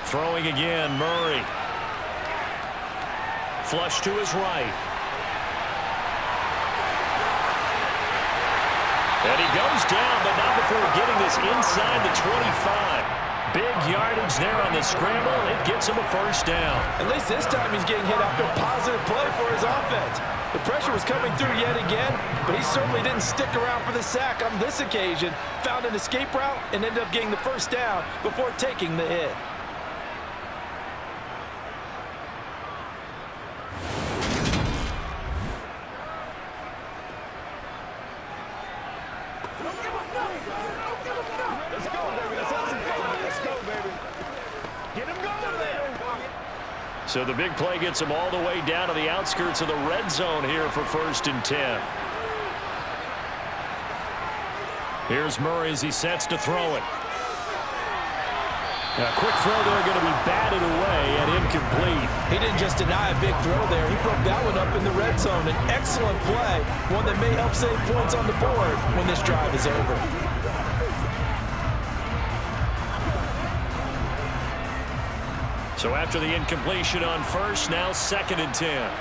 Throwing again, Murray. Flush to his right. And he goes down, but not before getting this inside the 25. Big yardage there on the scramble. It gets him a first down. At least this time he's getting hit after a positive play for his offense. The pressure was coming through yet again, but he certainly didn't stick around for the sack on this occasion. Found an escape route and ended up getting the first down before taking the hit. So the big play gets him all the way down to the outskirts of the red zone here for 1st and 10. Here's Murray as he sets to throw it. A quick throw there going to be batted away and incomplete. He didn't just deny a big throw there. He broke that one up in the red zone. An excellent play, one that may help save points on the board when this drive is over. So after the incompletion on 1st, now 2nd and 10.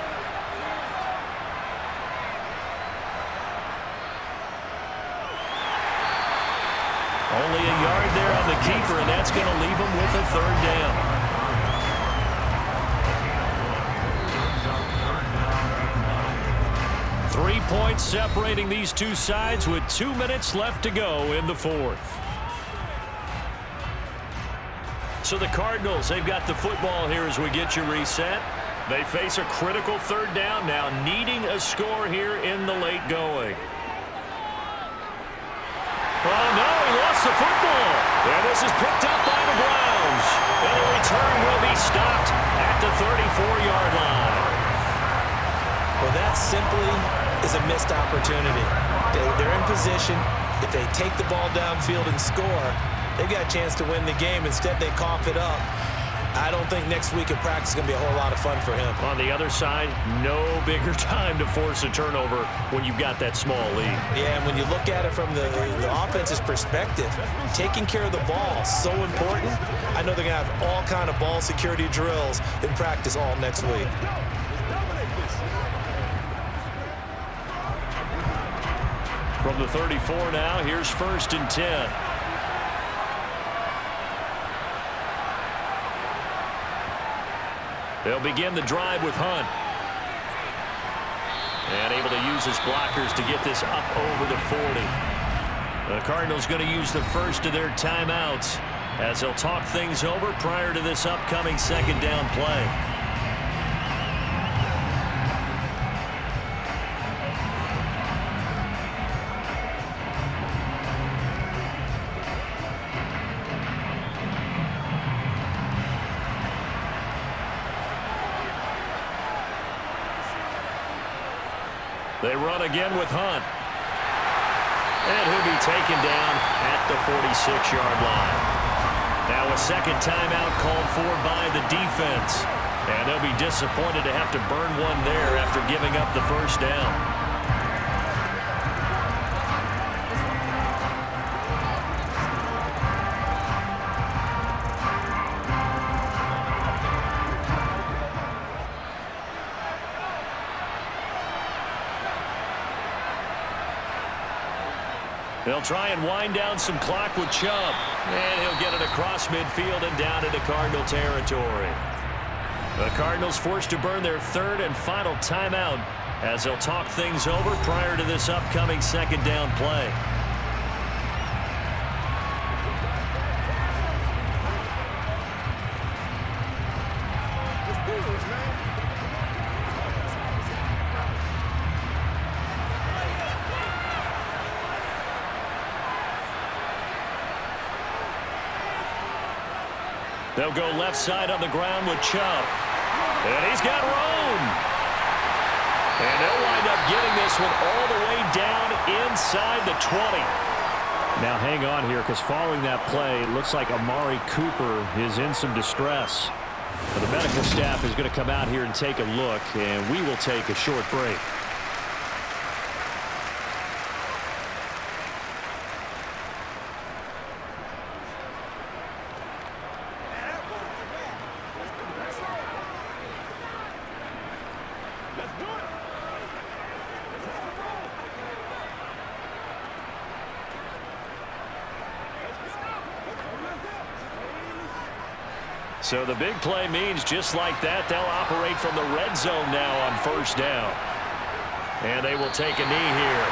Only a yard there on the keeper, and that's going to leave him with a 3rd down. Three points separating these two sides with 2 minutes left to go in the 4th. So the Cardinals, they've got the football here as we get you reset. They face a critical 3rd down now, needing a score here in the late going. Oh, no, he lost the football. And this is picked up by the Browns. And the return will be stopped at the 34-yard line. Well, that simply is a missed opportunity. They're in position. If they take the ball downfield and score, they've got a chance to win the game. Instead, they cough it up. I don't think next week at practice is going to be a whole lot of fun for him. On the other side, no bigger time to force a turnover when you've got that small lead. Yeah, and when you look at it from the offense's perspective, taking care of the ball is so important. I know they're going to have all kind of ball security drills in practice all next week. From the 34 now, here's 1st and 10. They'll begin the drive with Hunt. And able to use his blockers to get this up over the 40. The Cardinals going to use the first of their timeouts as they'll talk things over prior to this upcoming 2nd down play. They run again with Hunt. And he'll be taken down at the 46-yard line. Now a 2nd timeout called for by the defense. And they'll be disappointed to have to burn one there after giving up the 1st down. They'll try and wind down some clock with Chubb. And he'll get it across midfield and down into Cardinal territory. The Cardinals forced to burn their 3rd and final timeout as they'll talk things over prior to this upcoming 2nd down play. They'll go left side on the ground with Chubb. And he's got room. And they'll wind up getting this one all the way down inside the 20. Now hang on here, because following that play, it looks like Amari Cooper is in some distress. But the medical staff is going to come out here and take a look, and we will take a short break. So the big play means just like that, they'll operate from the red zone now on first down. And they will take a knee here.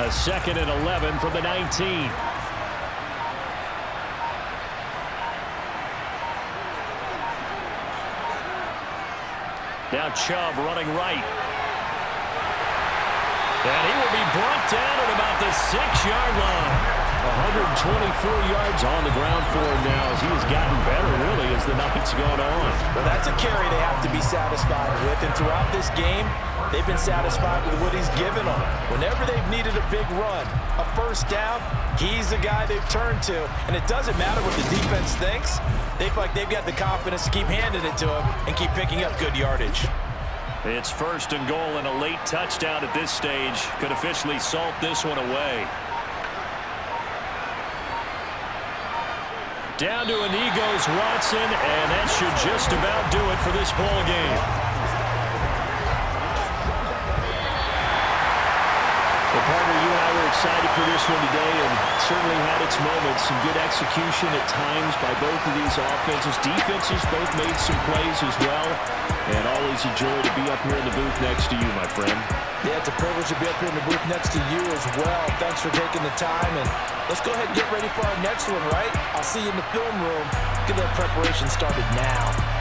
A 2nd and 11 from the 19. Now Chubb running right. And he will be brought down at about the 6-yard line. 124 yards on the ground for him now as he has gotten better, really, as the night's gone on. Well, that's a carry they have to be satisfied with. And throughout this game, they've been satisfied with what he's given them. Whenever they've needed a big run, a first down, he's the guy they've turned to. And it doesn't matter what the defense thinks. They feel like they've got the confidence to keep handing it to him and keep picking up good yardage. It's 1st and goal, and a late touchdown at this stage could officially salt this one away. Down to a knee goes Watson, and that should just about do it for this ball game. Well, partner, you and I were excited for this one today, and certainly had its moments. Some good execution at times by both of these offenses. Defenses both made some plays as well, and always a joy to be up here in the booth next to you, my friend. Yeah, it's a privilege to be up here in the booth next to you as well. Thanks for taking the time, and let's go ahead and get ready for our next one, right? I'll see you in the film room. Get that preparation started now.